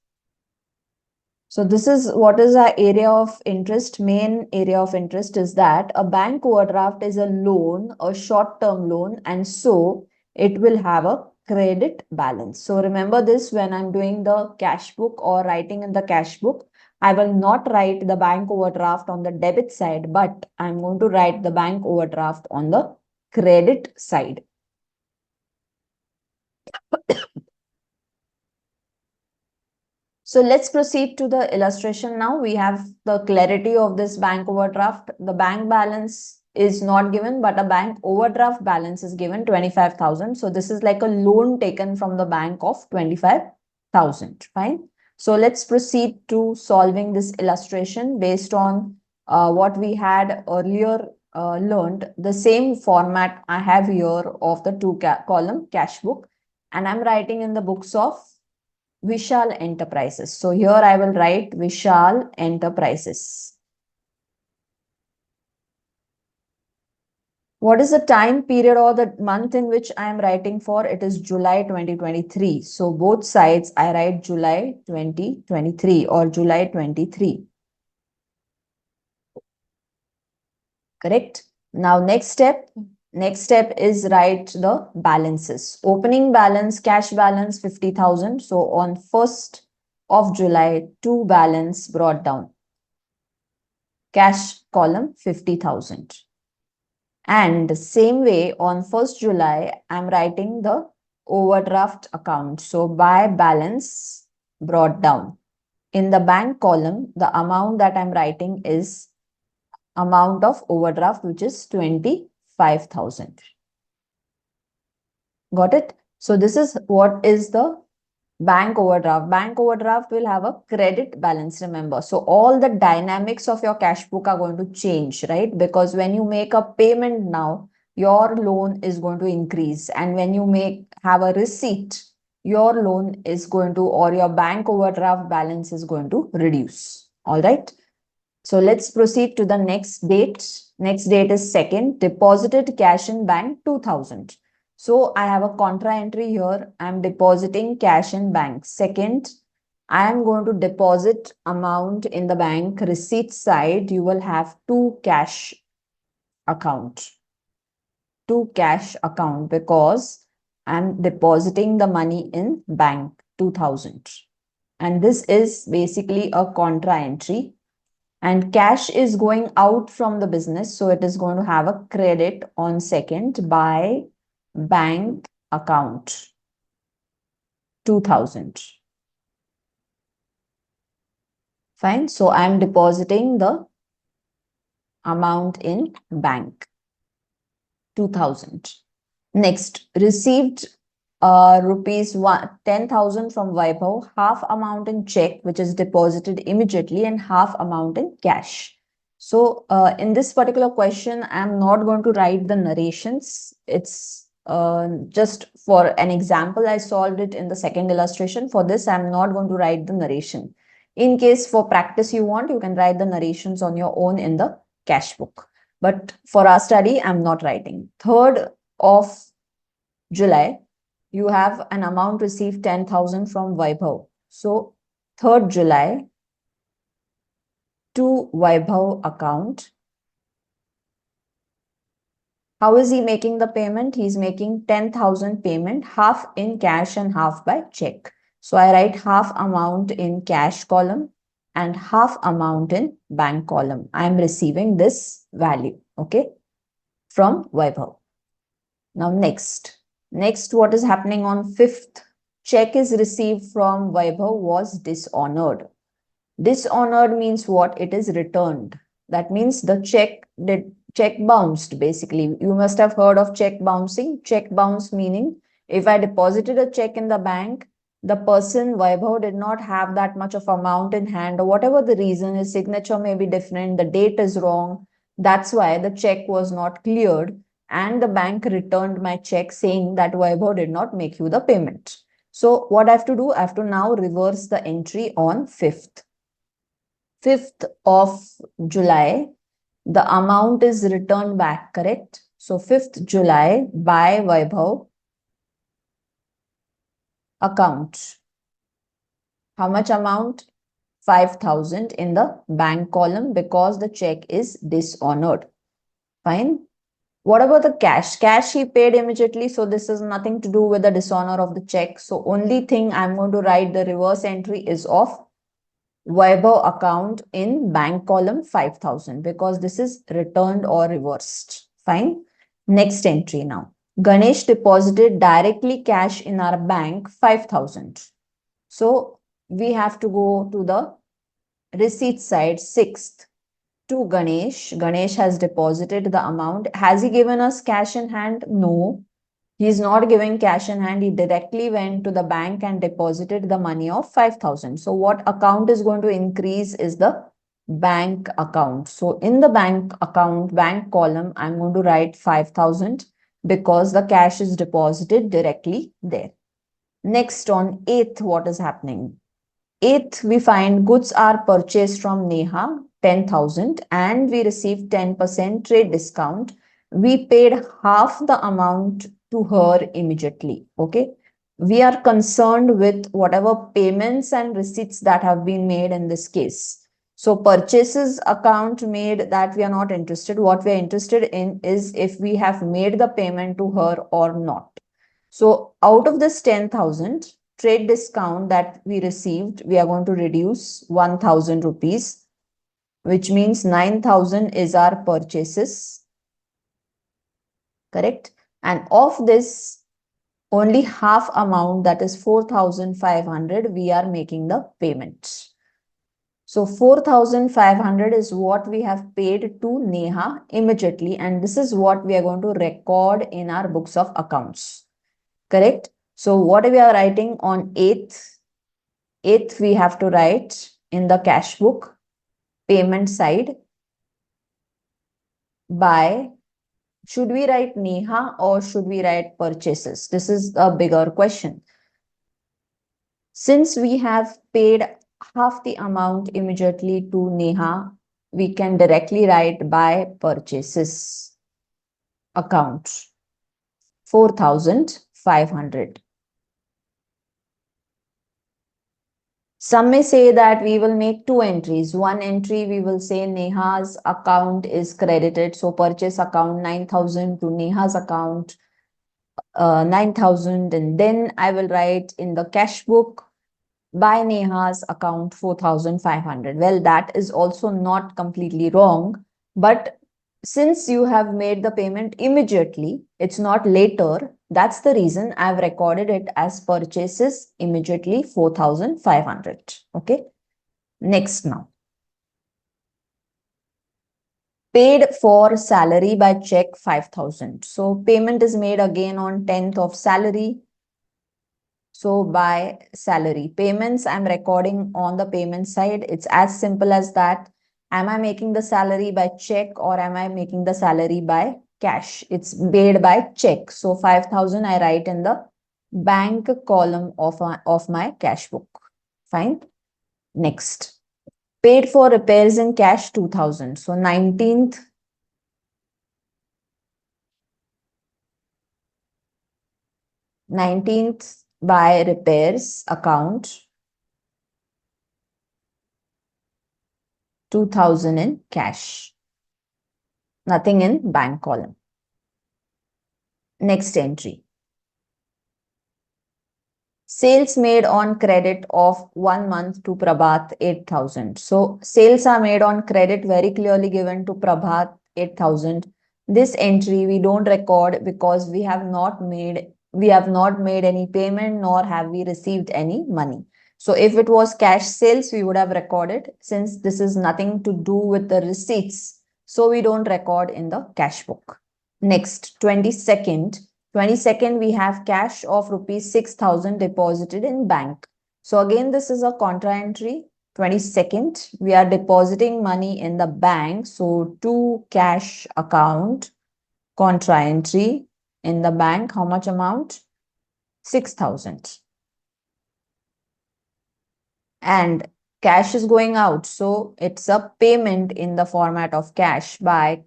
So this is what is our area of interest. Main area of interest is that a bank overdraft is a loan, a short-term loan, and so it will have a credit balance. So remember this when I'm doing the cash book or writing in the cash book. I will not write the bank overdraft on the debit side, but I'm going to write the bank overdraft on the credit side. So let's proceed to the illustration now. We have the clarity of this bank overdraft. The bank balance is not given, but a bank overdraft balance is given 25,000. So this is like a loan taken from the bank of 25,000. Fine. So let's proceed to solving this illustration based on what we had earlier learned. The same format I have here of the two-column cash book, and I'm writing in the books of Vishal Enterprises. So here I will write Vishal Enterprises. What is the time period or the month in which I am writing for? It is July 2023. So both sides I write July 2023 or July 23. Correct? Now next step is write the balances. Opening balance, cash balance 50,000. So on 1st of July, two balance brought down. Cash column 50,000. And the same way on 1st July, I'm writing the overdraft account. So by balance brought down. In the bank column, the amount that I'm writing is amount of overdraft, which is 25,000. Got it? So this is what is the bank overdraft. Bank overdraft will have a credit balance, remember. So all the dynamics of your cash book are going to change, right? Because when you make a payment now, your loan is going to increase. And when you have a receipt, your loan is going to, or your bank overdraft balance is going to reduce. All right. So let's proceed to the next date. Next date is 2nd, deposited cash in bank 2,000. So I have a contra entry here. I'm depositing cash in bank. 2nd, I am going to deposit amount in the bank. Receipt side, you will have two cash account. Two cash account because I'm depositing the money in bank 2,000. And this is basically a contra entry. And cash is going out from the business. So it is going to have a credit on 2nd by bank account 2,000. Fine. So I'm depositing the amount in bank 2,000. Next, received rupees 10,000 from Vaibhav, half amount in check, which is deposited immediately, and half amount in cash. So in this particular question, I'm not going to write the narrations. It's just for an example, I solved it in the second illustration. For this, I'm not going to write the narration. In case for practice you want, you can write the narrations on your own in the cash book. But for our study, I'm not writing. 3rd of July, you have an amount received 10,000 from Vaibhav. So 3rd July to Vaibhav account. How is he making the payment? He's making 10,000 payment, half in cash and half by check. So I write half amount in cash column and half amount in bank column. I am receiving this value, okay, from Vaibhav. Now next, what is happening on 5th? Check is received from Vaibhav was dishonored. Dishonored means what? It is returned. That means the check bounced basically. You must have heard of check bouncing. Check bounce meaning if I deposited a check in the bank, the person Vaibhav did not have that much of amount in hand or whatever the reason, his signature may be different, the date is wrong. That's why the check was not cleared and the bank returned my check saying that Vaibhav did not make you the payment. So what I have to do? I have to now reverse the entry on 5th. 5th of July, the amount is returned back, correct? So 5th July by Vaibhav account. How much amount? 5,000 in the bank column because the check is dishonored. Fine. What about the cash? Cash he paid immediately. So this is nothing to do with the dishonor of the check. So only thing I'm going to write the reverse entry is of Vaibhav account in bank column 5,000 because this is returned or reversed. Fine. Next entry now. Ganesh deposited directly cash in our bank 5,000. So we have to go to the receipt side 6th to Ganesh. Ganesh has deposited the amount. Has he given us cash in hand? No. He is not giving cash in hand. He directly went to the bank and deposited the money of 5,000. So what account is going to increase is the bank account. So in the bank account, bank column, I'm going to write 5,000 because the cash is deposited directly there. Next on 8th, what is happening? 8th, we find goods are purchased from Neha, 10,000, and we receive 10% trade discount we paid half the amount to her immediately. Okay. We are concerned with whatever payments and receipts that have been made in this case. So purchases account made, that we are not interested. What we are interested in is if we have made the payment to her or not. So out of this 10,000 trade discount that we received, we are going to reduce 1,000 rupees, which means 9,000 is our purchases. Correct? And of this, only half amount, that is 4,500, we are making the payment. So 4,500 is what we have paid to Neha immediately, and this is what we are going to record in our books of accounts. Correct? So what we are writing on 8th, we have to write in the cash book, payment side, by, should we write Neha or should we write purchases? This is a bigger question. Since we have paid half the amount immediately to Neha, we can directly write by purchases account 4,500. Some may say that we will make two entries. One entry we will say Neha's account is credited. So purchase account 9,000 to Neha's account 9,000, and then I will write in the cash book by Neha's account 4,500. Well, that is also not completely wrong, but since you have made the payment immediately, it's not later. That's the reason I've recorded it as purchases immediately 4,500. Okay. Next now. Paid for salary by check 5,000. So payment is made again on 10th of salary. So by salary payments, I'm recording on the payment side. It's as simple as that. Am I making the salary by check or am I making the salary by cash? It's paid by check. So 5,000 I write in the bank column of my cash book. Fine. Next. Paid for repairs in cash 2,000. So 19th. 19th by repairs account 2,000 in cash. Nothing in bank column. Next entry. Sales made on credit of 1 month to Prabhat 8,000. So sales are made on credit, very clearly given to Prabhat 8,000. This entry we don't record because we have not made any payment nor have we received any money. So if it was cash sales, we would have recorded. Since this is nothing to do with the receipts, so we don't record in the cash book. Next, 22nd. 22nd, we have cash of rupees 6,000 deposited in bank. So again, this is a contra entry. 22nd, we are depositing money in the bank. So to cash account, contra entry in the bank, how much amount? 6,000. And cash is going out. So it's a payment in the format of cash by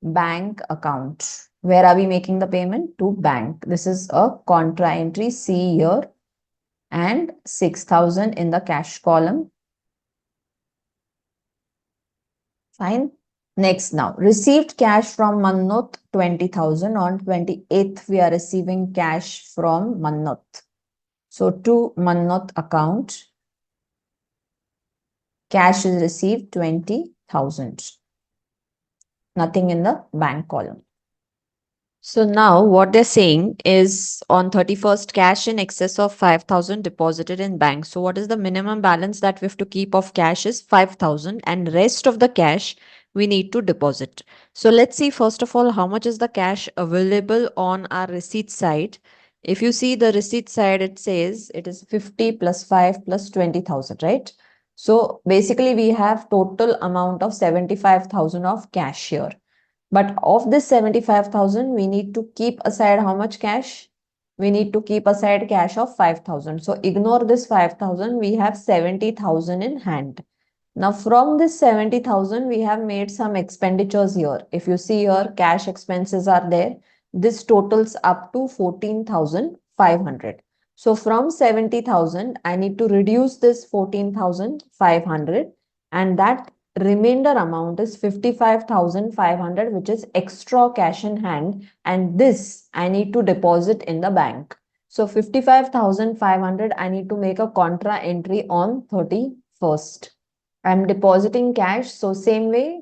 bank account. Where are we making the payment? To bank. This is a contra entry, C here, and 6,000 in the cash column. Fine. Next now, received cash from Mannut 20,000. On 28th, we are receiving cash from Mannut. So to Mannut account, cash is received 20,000. Nothing in the bank column. So now what they're saying is on 31st, cash in excess of 5,000 deposited in bank. So what is the minimum balance that we have to keep of cash is 5,000, and rest of the cash we need to deposit. So let's see first of all how much is the cash available on our receipt side. If you see the receipt side, it says it is 50 plus 5 plus 20,000, right? So basically we have total amount of 75,000 of cash here. But of this 75,000, we need to keep aside how much cash? We need to keep aside cash of 5,000. So ignore this 5,000. We have 70,000 in hand. Now from this 70,000, we have made some expenditures here. If you see here, cash expenses are there. This totals up to 14,500. So from 70,000, I need to reduce this 14,500, and that remainder amount is 55,500, which is extra cash in hand, and this I need to deposit in the bank. So 55,500, I need to make a contra entry on 31st. I'm depositing cash. So same way,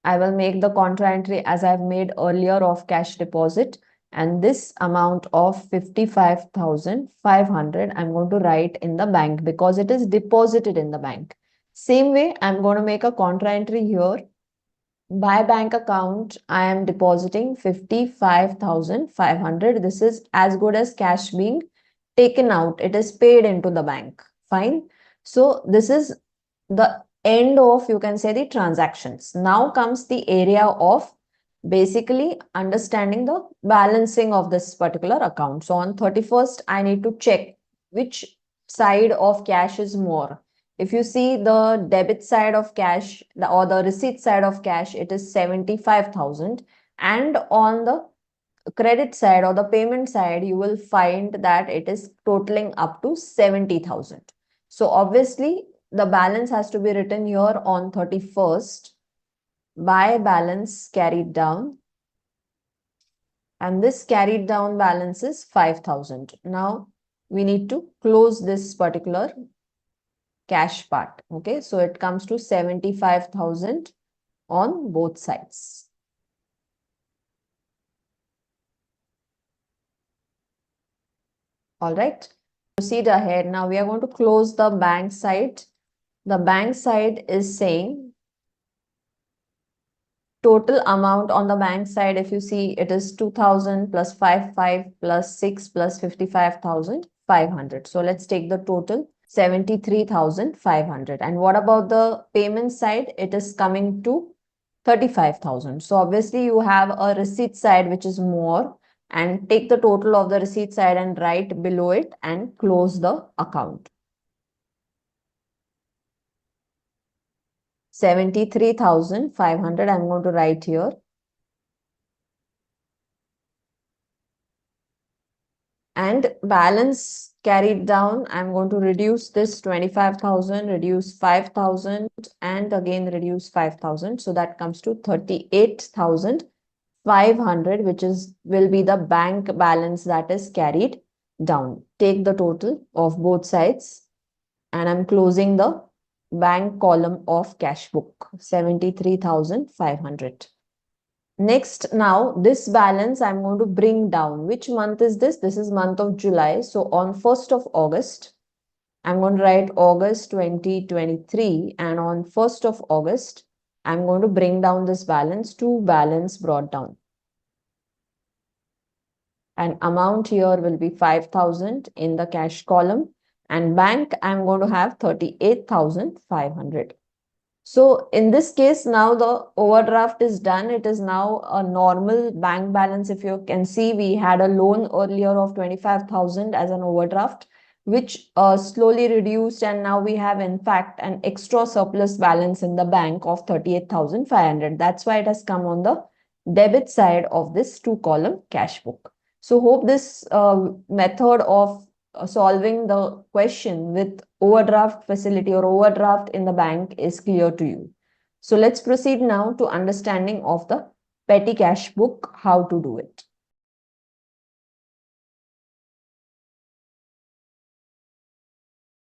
I will make the contra entry as I've made earlier of cash deposit. And this amount of 55,500, I'm going to write in the bank because it is deposited in the bank. Same way, I'm going to make a contra entry here. By bank account, I am depositing 55,500. This is as good as cash being taken out. It is paid into the bank. Fine. So this is the end of, you can say, the transactions. Now comes the area of basically understanding the balancing of this particular account. So on 31st, I need to check which side of cash is more. If you see the debit side of cash or the receipt side of cash, it is 75,000. And on the credit side or the payment side, you will find that it is totaling up to 70,000. So obviously, the balance has to be written here on 31st by balance carried down. And this carried down balance is 5,000. Now, we need to close this particular cash part. Okay, so it comes to 75,000 on both sides. All right, proceed ahead. Now we are going to close the bank side. The bank side is saying total amount on the bank side, if you see, it is 2,000 plus 55 plus 6 plus 55,500. So let's take the total 73,500. And what about the payment side? It is coming to 35,000. So obviously you have a receipt side which is more, and take the total of the receipt side and write below it and close the account. 73,500 I'm going to write here. And balance carried down, I'm going to reduce this 25,000, reduce 5,000, and again reduce 5,000. So that comes to 38,500, which will be the bank balance that is carried down. Take the total of both sides, and I'm closing the bank column of cash book, 73,500. Next, now this balance I'm going to bring down. Which month is this? This is month of July. So on 1st of August, I'm going to write August 2023. And on 1st of August, I'm going to bring down this balance to balance brought down. And amount here will be 5,000 in the cash column. And bank, I'm going to have 38,500. So in this case, now the overdraft is done. It is now a normal bank balance. If you can see, we had a loan earlier of 25,000 as an overdraft, which slowly reduced. And now we have, in fact, an extra surplus balance in the bank of 38,500. That's why it has come on the debit side of this two-column cash book. So hope this method of solving the question with overdraft facility or overdraft in the bank is clear to you. So let's proceed now to understanding of the petty cash book, how to do it.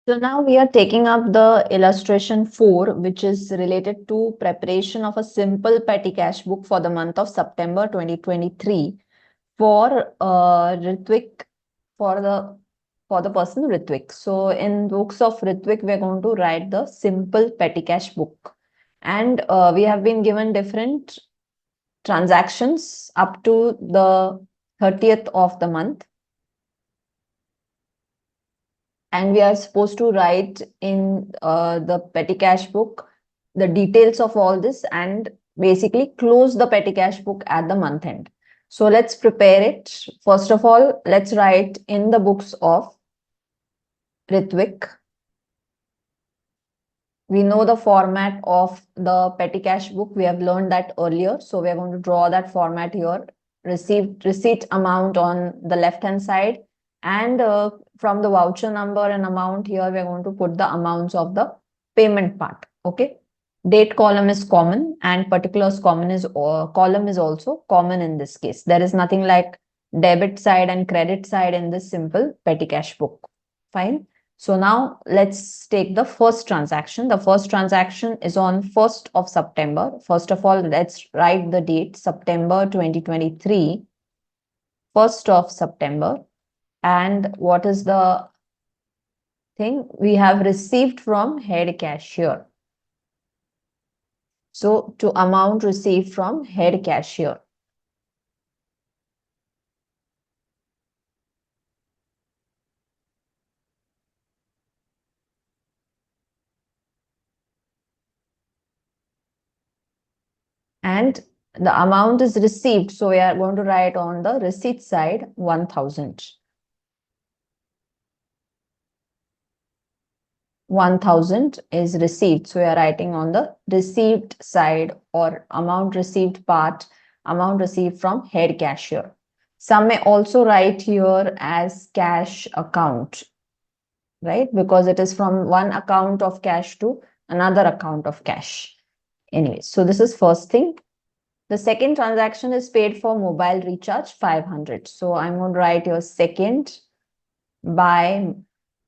So now we are taking up the illustration 4, which is related to preparation of a simple petty cash book for the month of September 2023 for Ritvik, for the person Ritvik. So in books of Ritvik, we're going to write the simple petty cash book. And we have been given different transactions up to the 30th of the month. And we are supposed to write in the petty cash book the details of all this and basically close the petty cash book at the month end. So let's prepare it. First of all, let's write in the books of Ritvik. We know the format of the petty cash book. We have learned that earlier. So we are going to draw that format here. Receipt amount on the left hand side, and from the voucher number and amount here, we are going to put the amounts of the payment part. Okay. Date column is common, and particulars column is also common in this case. There is nothing like debit side and credit side in this simple petty cash book. Fine. So now let's take the first transaction. The first transaction is on 1st of September. First of all, let's write the date, September 2023, 1st of September. And what is the thing? We have received from head cashier. So to amount received from head cashier. And the amount is received. So we are going to write on the receipt side 1000. 1000 is received. So we are writing on the received side or amount received part, amount received from head cashier. Some may also write here as cash account, right? Because it is from one account of cash to another account of cash. Anyway, so this is first thing. The second transaction is paid for mobile recharge 500. So I'm going to write your second by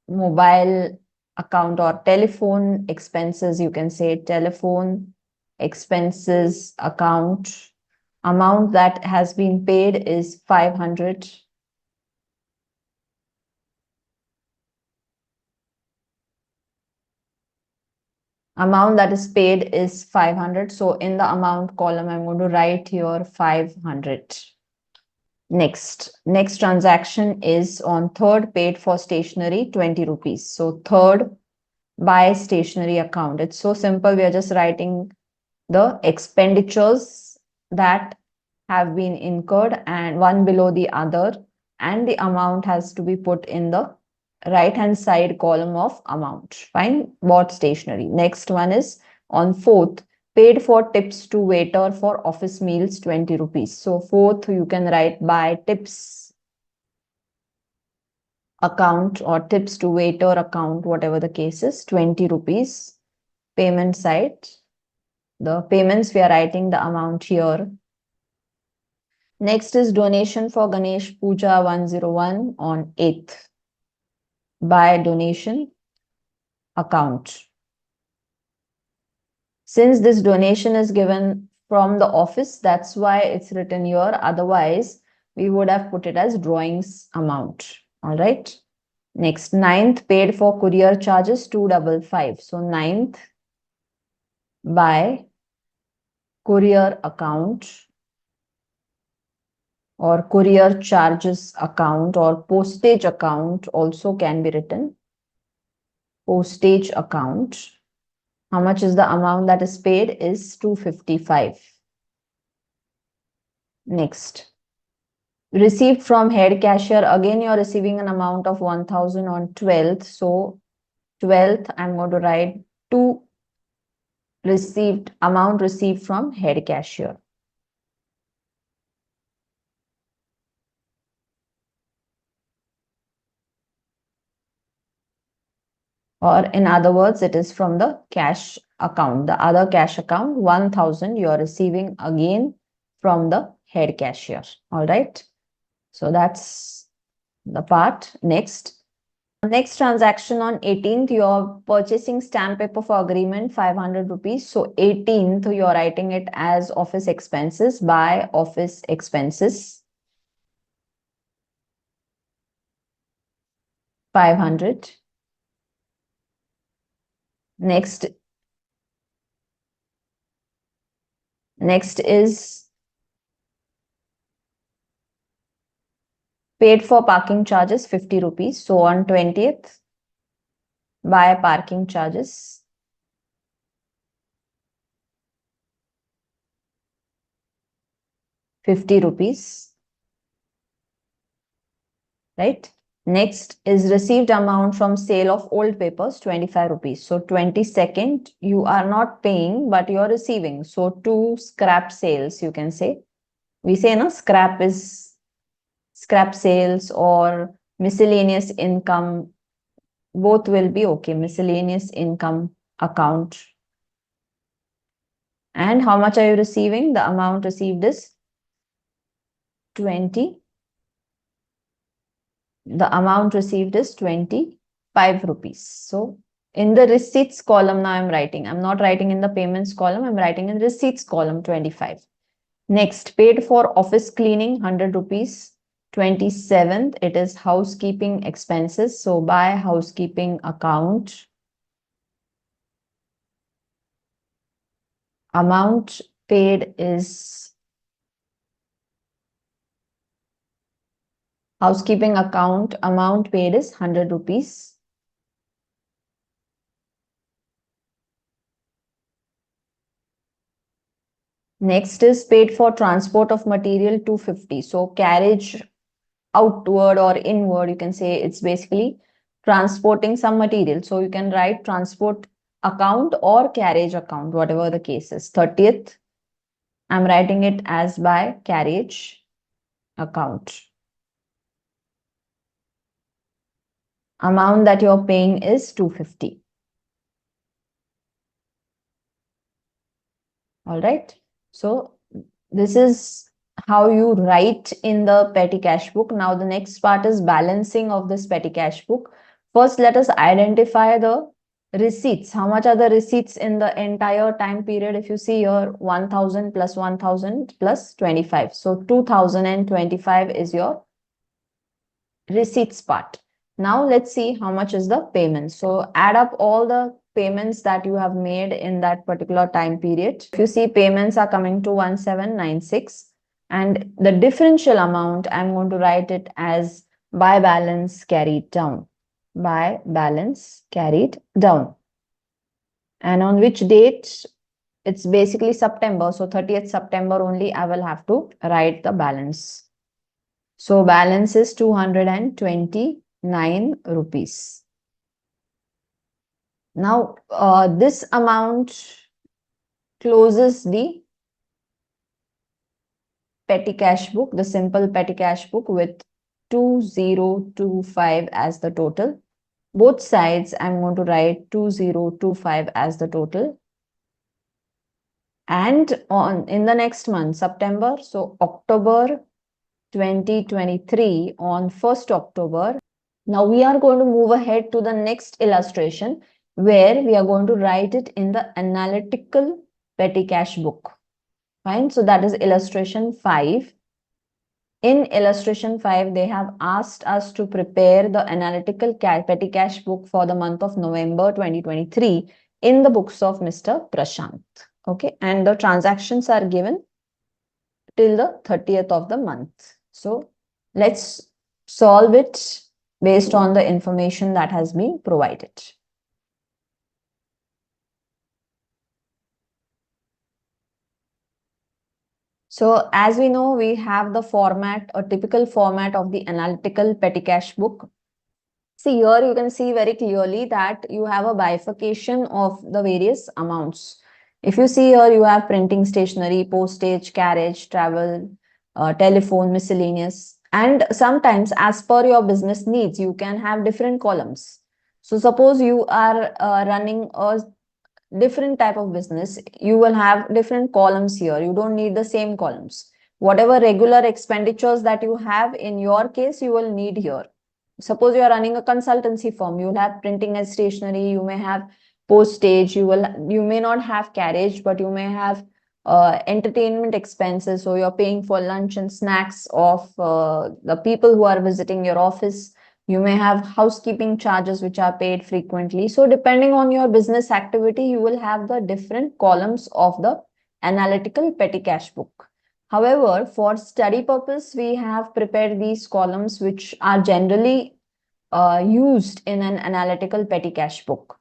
mobile account or telephone expenses. You can say telephone expenses account. Amount that has been paid is 500. Amount that is paid is 500. So in the amount column, I'm going to write here 500. Next transaction is on 3rd, paid for stationery 20 rupees. So 3rd by stationery account. It's so simple. We are just writing the expenditures that have been incurred and one below the other, and the amount has to be put in the right hand side column of amount. Fine. Bought stationery. Next one is on 4th, paid for tips to waiter for office meals 20 rupees. So 4th you can write by tips account or tips to waiter account, whatever the case is, 20 rupees. Payment side, the payments, we are writing the amount here. Next is donation for Ganesh Puja 101 on 8th by donation account. Since this donation is given from the office, that's why it's written here. Otherwise, we would have put it as drawings amount. All right. Next, 9th, paid for courier charges 255. So 9th by courier account or courier charges account or postage account also can be written. Postage account. How much is the amount that is paid is 255. Next. Received from head cashier. Again, you're receiving an amount of 1000 on 12th. So 12th, I'm going to write 2 received, amount received from head cashier. Or in other words, it is from the cash account, the other cash account, 1000 you are receiving again from the head cashier. All right. So that's the part. Next transaction on 18th, you're purchasing stamp paper for agreement 500 rupees. So 18th, you're writing it as office expenses by office expenses 500. Next is paid for parking charges 50 rupees. So on 20th, by parking charges 50 rupees. Right? Next is received amount from sale of old papers, 25 rupees. So 22nd, you are not paying, but you are receiving. So 2 scrap sales, you can say. We say, no, scrap is scrap sales or miscellaneous income. Both will be okay. Miscellaneous income account. And how much are you receiving? The amount received is 20. The amount received is 25 rupees. So in the receipts column now I'm writing. I'm not writing in the payments column. I'm writing in receipts column 25. Next, paid for office cleaning 100 rupees. 27th, it is housekeeping expenses. So by housekeeping account, amount paid is housekeeping account, amount paid is 100 rupees. Next is paid for transport of material 250. So carriage outward or inward, you can say it's basically transporting some material. So you can write transport account or carriage account, whatever the case is. 30th, I'm writing it as by carriage account. Amount that you're paying is 250. All right. So this is how you write in the petty cash book. Now the next part is balancing of this petty cash book. First, let us identify the receipts. How much are the receipts in the entire time period? If you see here, 1000 plus 1000 plus 25. So 2025 is your receipts part. Now let's see how much is the payment. So add up all the payments that you have made in that particular time period. If you see, payments are coming to 1796, and the differential amount, I'm going to write it as by balance carried down. By balance carried down. And on which date? It's basically September. So 30th September only I will have to write the balance. So balance is 229 rupees. Now, this amount closes the petty cash book, the simple petty cash book, with 2025 as the total. Both sides, I'm going to write 2025 as the total. And in the next month, September, so October 2023, on 1st October, now we are going to move ahead to the next illustration where we are going to write it in the analytical petty cash book. Fine. So that is illustration 5. In illustration 5, they have asked us to prepare the analytical petty cash book for the month of November 2023 in the books of Mr. Prashant. Okay. And the transactions are given till the 30th of the month. So let's solve it based on the information that has been provided. So as we know, we have the format, a typical format of the analytical petty cash book. See here, you can see very clearly that you have a bifurcation of the various amounts. If you see here, you have printing stationery, postage, carriage, travel, telephone, miscellaneous. And sometimes as per your business needs, you can have different columns. So suppose you are running a different type of business, you will have different columns here. You don't need the same columns. Whatever regular expenditures that you have in your case, you will need here. Suppose you are running a consultancy firm, you will have printing and stationery, you may have postage, you may not have carriage, but you may have entertainment expenses. So you're paying for lunch and snacks of the people who are visiting your office. You may have housekeeping charges which are paid frequently. So depending on your business activity, you will have the different columns of the analytical petty cash book. However, for study purpose, we have prepared these columns which are generally used in an analytical petty cash book.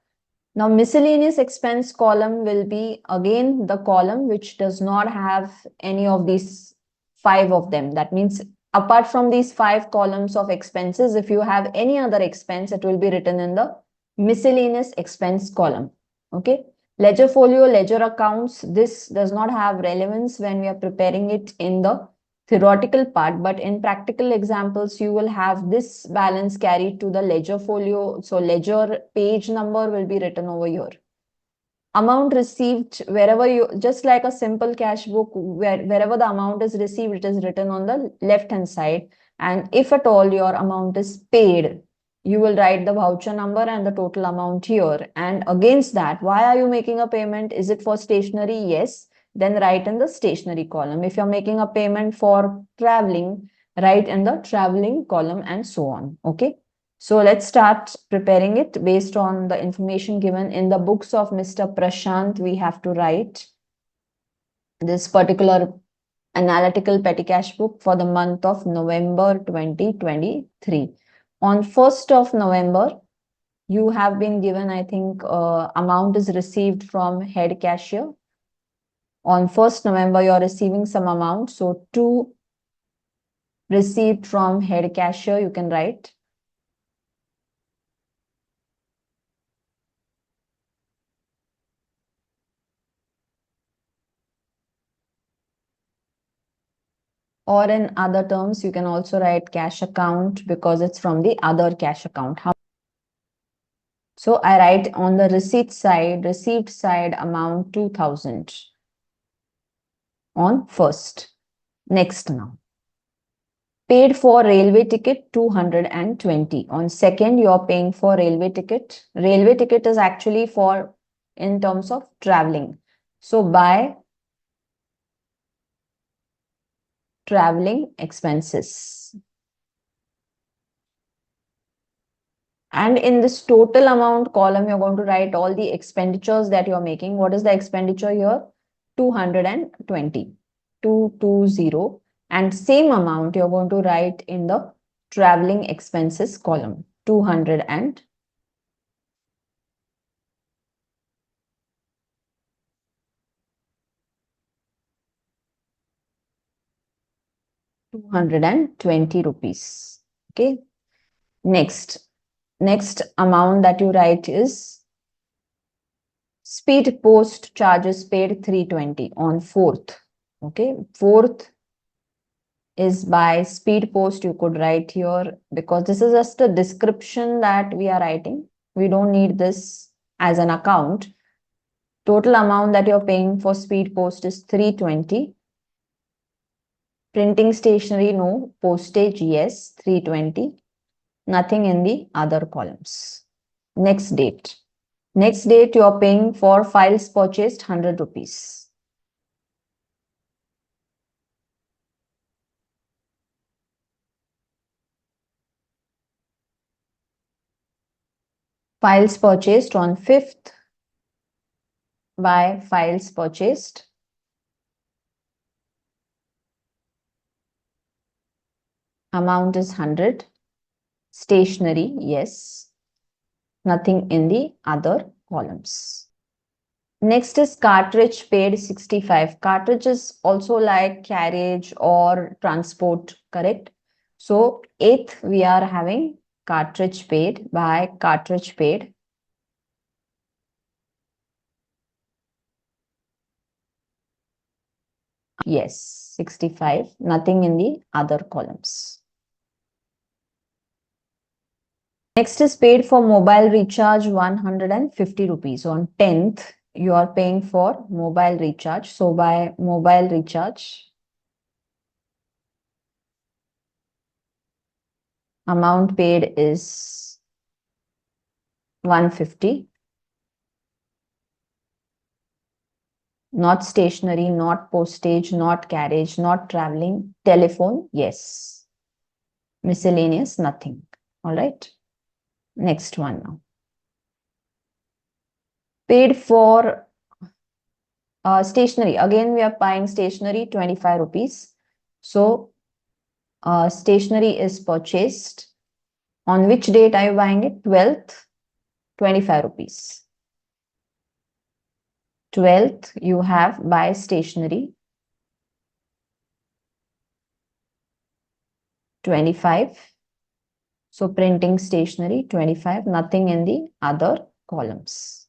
Now, miscellaneous expense column will be again the column which does not have any of these 5 of them. That means apart from these 5 columns of expenses, if you have any other expense, it will be written in the miscellaneous expense column. Okay. Ledger folio, ledger accounts, this does not have relevance when we are preparing it in the theoretical part, but in practical examples, you will have this balance carried to the ledger folio. So ledger page number will be written over here. Amount received, wherever you, just like a simple cash book, wherever the amount is received, it is written on the left hand side. And if at all your amount is paid, you will write the voucher number and the total amount here. And against that, why are you making a payment? Is it for stationery? Yes. Then write in the stationery column. If you're making a payment for traveling, write in the traveling column and so on. Okay. So let's start preparing it based on the information given in the books of Mr. Prashant. We have to write this particular analytical petty cash book for the month of November 2023. On 1st of November, you have been given, I think, amount is received from head cashier. On 1st November, you're receiving some amount. So to received from head cashier, you can write. Or in other terms, you can also write cash account because it's from the other cash account. So I write on the receipt side, received side amount 2000 on 1st. Next now. Paid for railway ticket 220. On 2nd, you are paying for railway ticket. Railway ticket is actually for in terms of traveling. So by traveling expenses. And in this total amount column, you're going to write all the expenditures that you're making. What is the expenditure here? 220. 220. And same amount you're going to write in the traveling expenses column. 200 and 220 rupees. Okay. Next amount that you write is speed post charges paid 320 on 4th. Okay. 4th is by speed post. You could write here because this is just a description that we are writing. We don't need this as an account. Total amount that you're paying for speed post is 320. Printing stationery, no. Postage, yes, 320. Nothing in the other columns. Next date. Next date, you're paying for files purchased 100 rupees. Files purchased on 5th by files purchased. Amount is 100. Stationery, yes. Nothing in the other columns. Next is cartridge paid 65. Cartridge is also like carriage or transport, correct? So 8th we are having cartridge paid by cartridge paid. Yes, 65. Nothing in the other columns. Next is paid for mobile recharge 150 rupees. On 10th, you are paying for mobile recharge. So by mobile recharge, amount paid is 150. Not stationery, not postage, not carriage, not traveling. Telephone, yes. Miscellaneous, nothing. All right. Next one now. Paid for stationery. Again, we are buying stationery, 25 rupees. So, stationery is purchased. On which date are you buying it? 12th, 25 rupees. 12th, you have buy stationery. 25. So printing stationery 25, nothing in the other columns.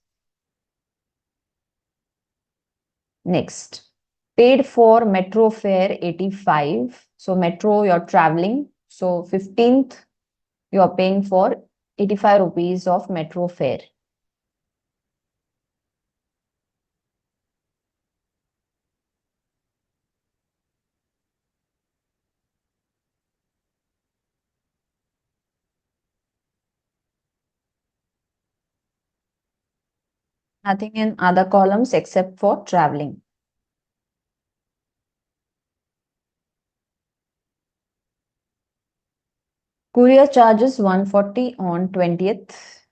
Next, paid for metro fare 85. So metro, you're traveling. So 15th, you're paying for 85 rupees of metro fare. Nothing in other columns except for traveling. Courier charges 140 on 20th.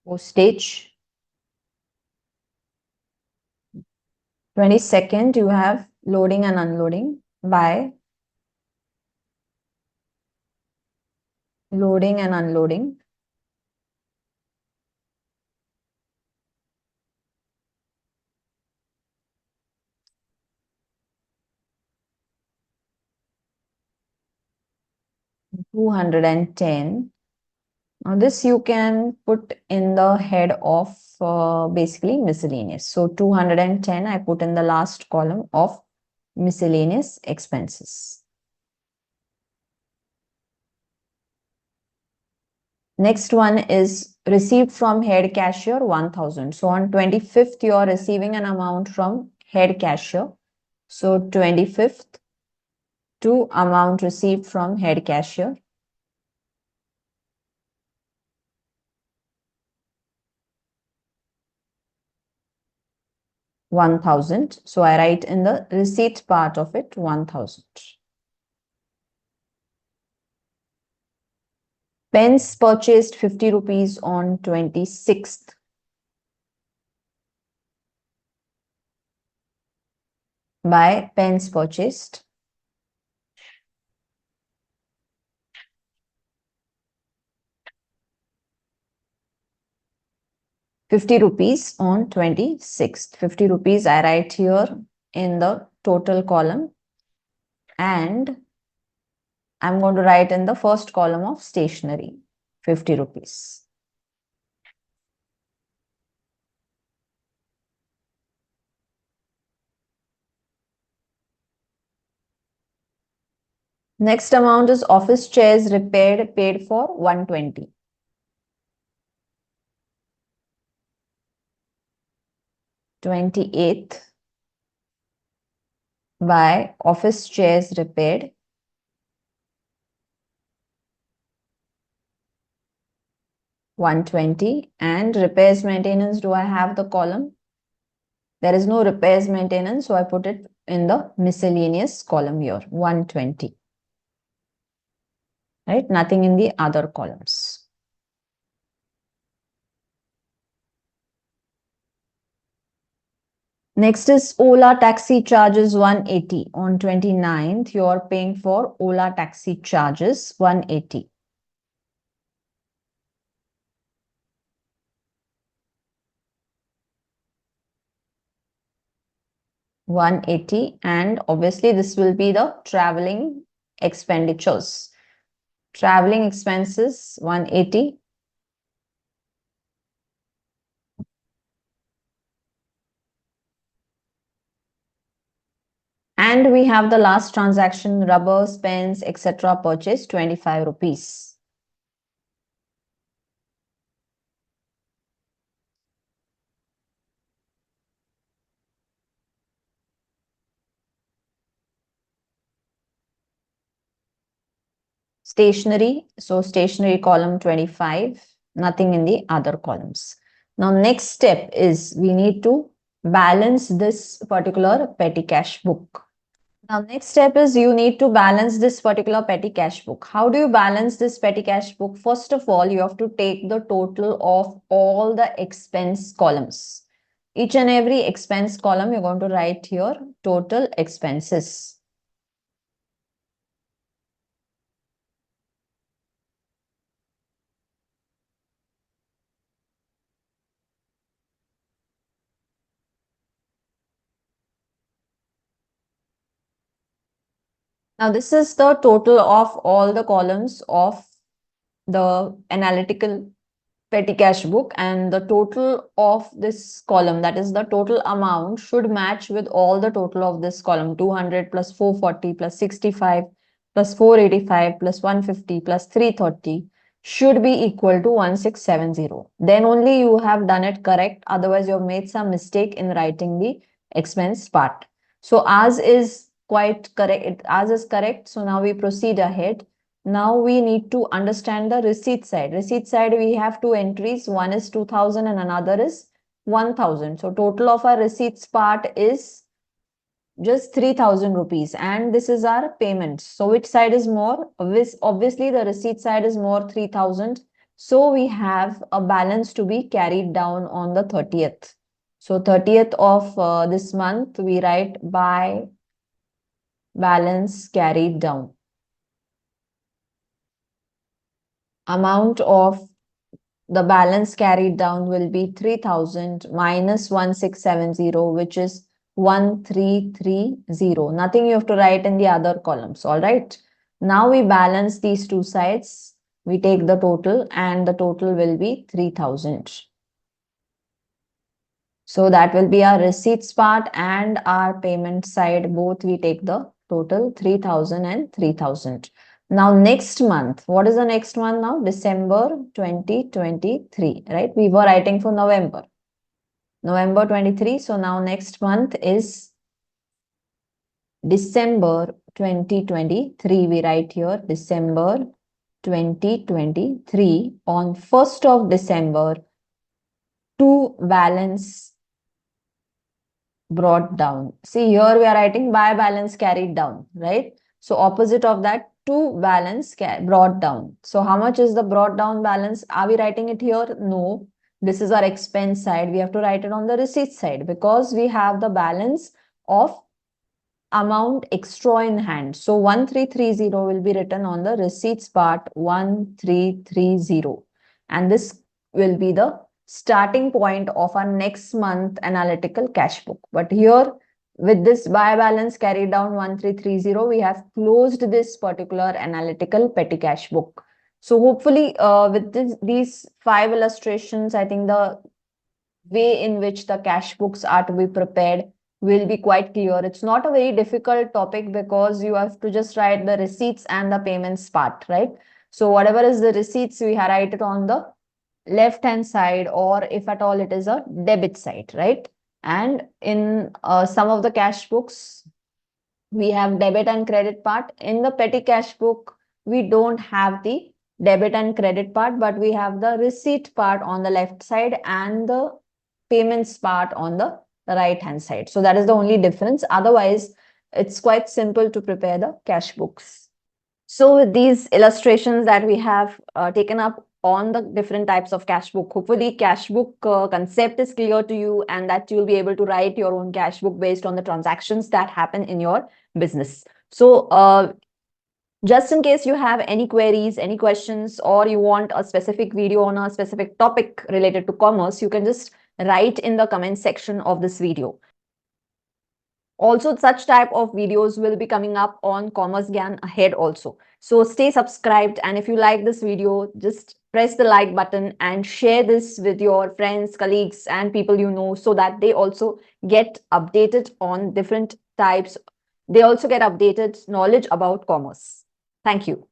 Postage. 22nd, you have loading and unloading by loading and unloading. $210. Now this you can put in the head of basically miscellaneous. So 210 I put in the last column of miscellaneous expenses. Next one is received from head cashier 1000. So on 25th you are receiving an amount from head cashier. So 25th to amount received from head cashier. $1,000. So I write in the receipt part of it 1,000. Pens purchased 50 rupees on 26th. By pens purchased. ₹50 on 26th. 50 rupees I write here in the total column, and I'm going to write in the first column of stationery 50 rupees. Next amount is office chairs repaired, paid for 120. 28th by office chairs repaired. $120. And repairs maintenance, do I have the column? There is no repairs maintenance, so I put it in the miscellaneous column here, 120. Right? Nothing in the other columns. Next is Ola taxi charges 180. On 29th, you are paying for Ola taxi charges 180. $180, and obviously this will be the traveling expenditures. Traveling expenses 180. And we have the last transaction, rubbers, pens, etc. purchase 25 rupees. Stationery, so stationery column 25, nothing in the other columns. Now next step is we need to balance this particular petty cash book. Now, next step is you need to balance this particular petty cash book. How do you balance this petty cash book? First of all, you have to take the total of all the expense columns. Each and every expense column, you're going to write here total expenses. Now, this is the total of all the columns of the analytical petty cash book, and the total of this column, that is the total amount, should match with all the total of this column: 200 plus 440 plus 65 plus 485 plus 150 plus 330 should be equal to 1670. Then only you have done it correct, otherwise you have made some mistake in writing the expense part. So as is quite correct, as is correct, so now we proceed ahead. Now we need to understand the receipt side. Receipt side, we have two entries. One is 2000 and another is 1000. So total of our receipts part is just 3000 rupees, and this is our payment. So which side is more? Obviously the receipt side is more, 3000. So we have a balance to be carried down on the 30th. So 30th of this month, we write by balance carried down. Amount of the balance carried down will be 3000 minus 1670, which is 1330. Nothing you have to write in the other columns. All right. Now we balance these two sides. We take the total, and the total will be 3000. So that will be our receipts part and our payment side. Both we take the total 3000 and 3000. Now, next month, what is the next month now? December 2023, right? We were writing for November. November 23. So now next month is December 2023. We write here December 2023. On 1st of December, to balance brought down. See, here we are writing by balance carried down, right? So opposite of that, to balance brought down. So how much is the brought down balance? Are we writing it here? No. This is our expense side. We have to write it on the receipt side, because we have the balance of amount extra in hand. So 1330 will be written on the receipts part, 1330. And this will be the starting point of our next month analytical cash book. But here, with this by balance carried down 1330, we have closed this particular analytical petty cash book. So hopefully with these 5 illustrations, I think the way in which the cash books are to be prepared will be quite clear. It's not a very difficult topic, because you have to just write the receipts and the payments part, right? So whatever is the receipts, we write it on the left hand side, or if at all it is a debit side, right? And in some of the cash books, we have debit and credit part. In the petty cash book, we don't have the debit and credit part, but we have the receipt part on the left side and the payments part on the right hand side. So that is the only difference. Otherwise, it's quite simple to prepare the cash books. So with these illustrations that we have taken up on the different types of cash book, hopefully cash book concept is clear to you, and that you'll be able to write your own cash book based on the transactions that happen in your business. So just in case you have any queries, any questions, or you want a specific video on a specific topic related to commerce, you can just write in the comment section of this video. Also, such type of videos will be coming up on Commerce GYAN ahead also. So stay subscribed, and if you like this video, just press the like button and share this with your friends, colleagues, and people you know, so that they also get updated on different types. They also get updated knowledge about commerce. Thank you.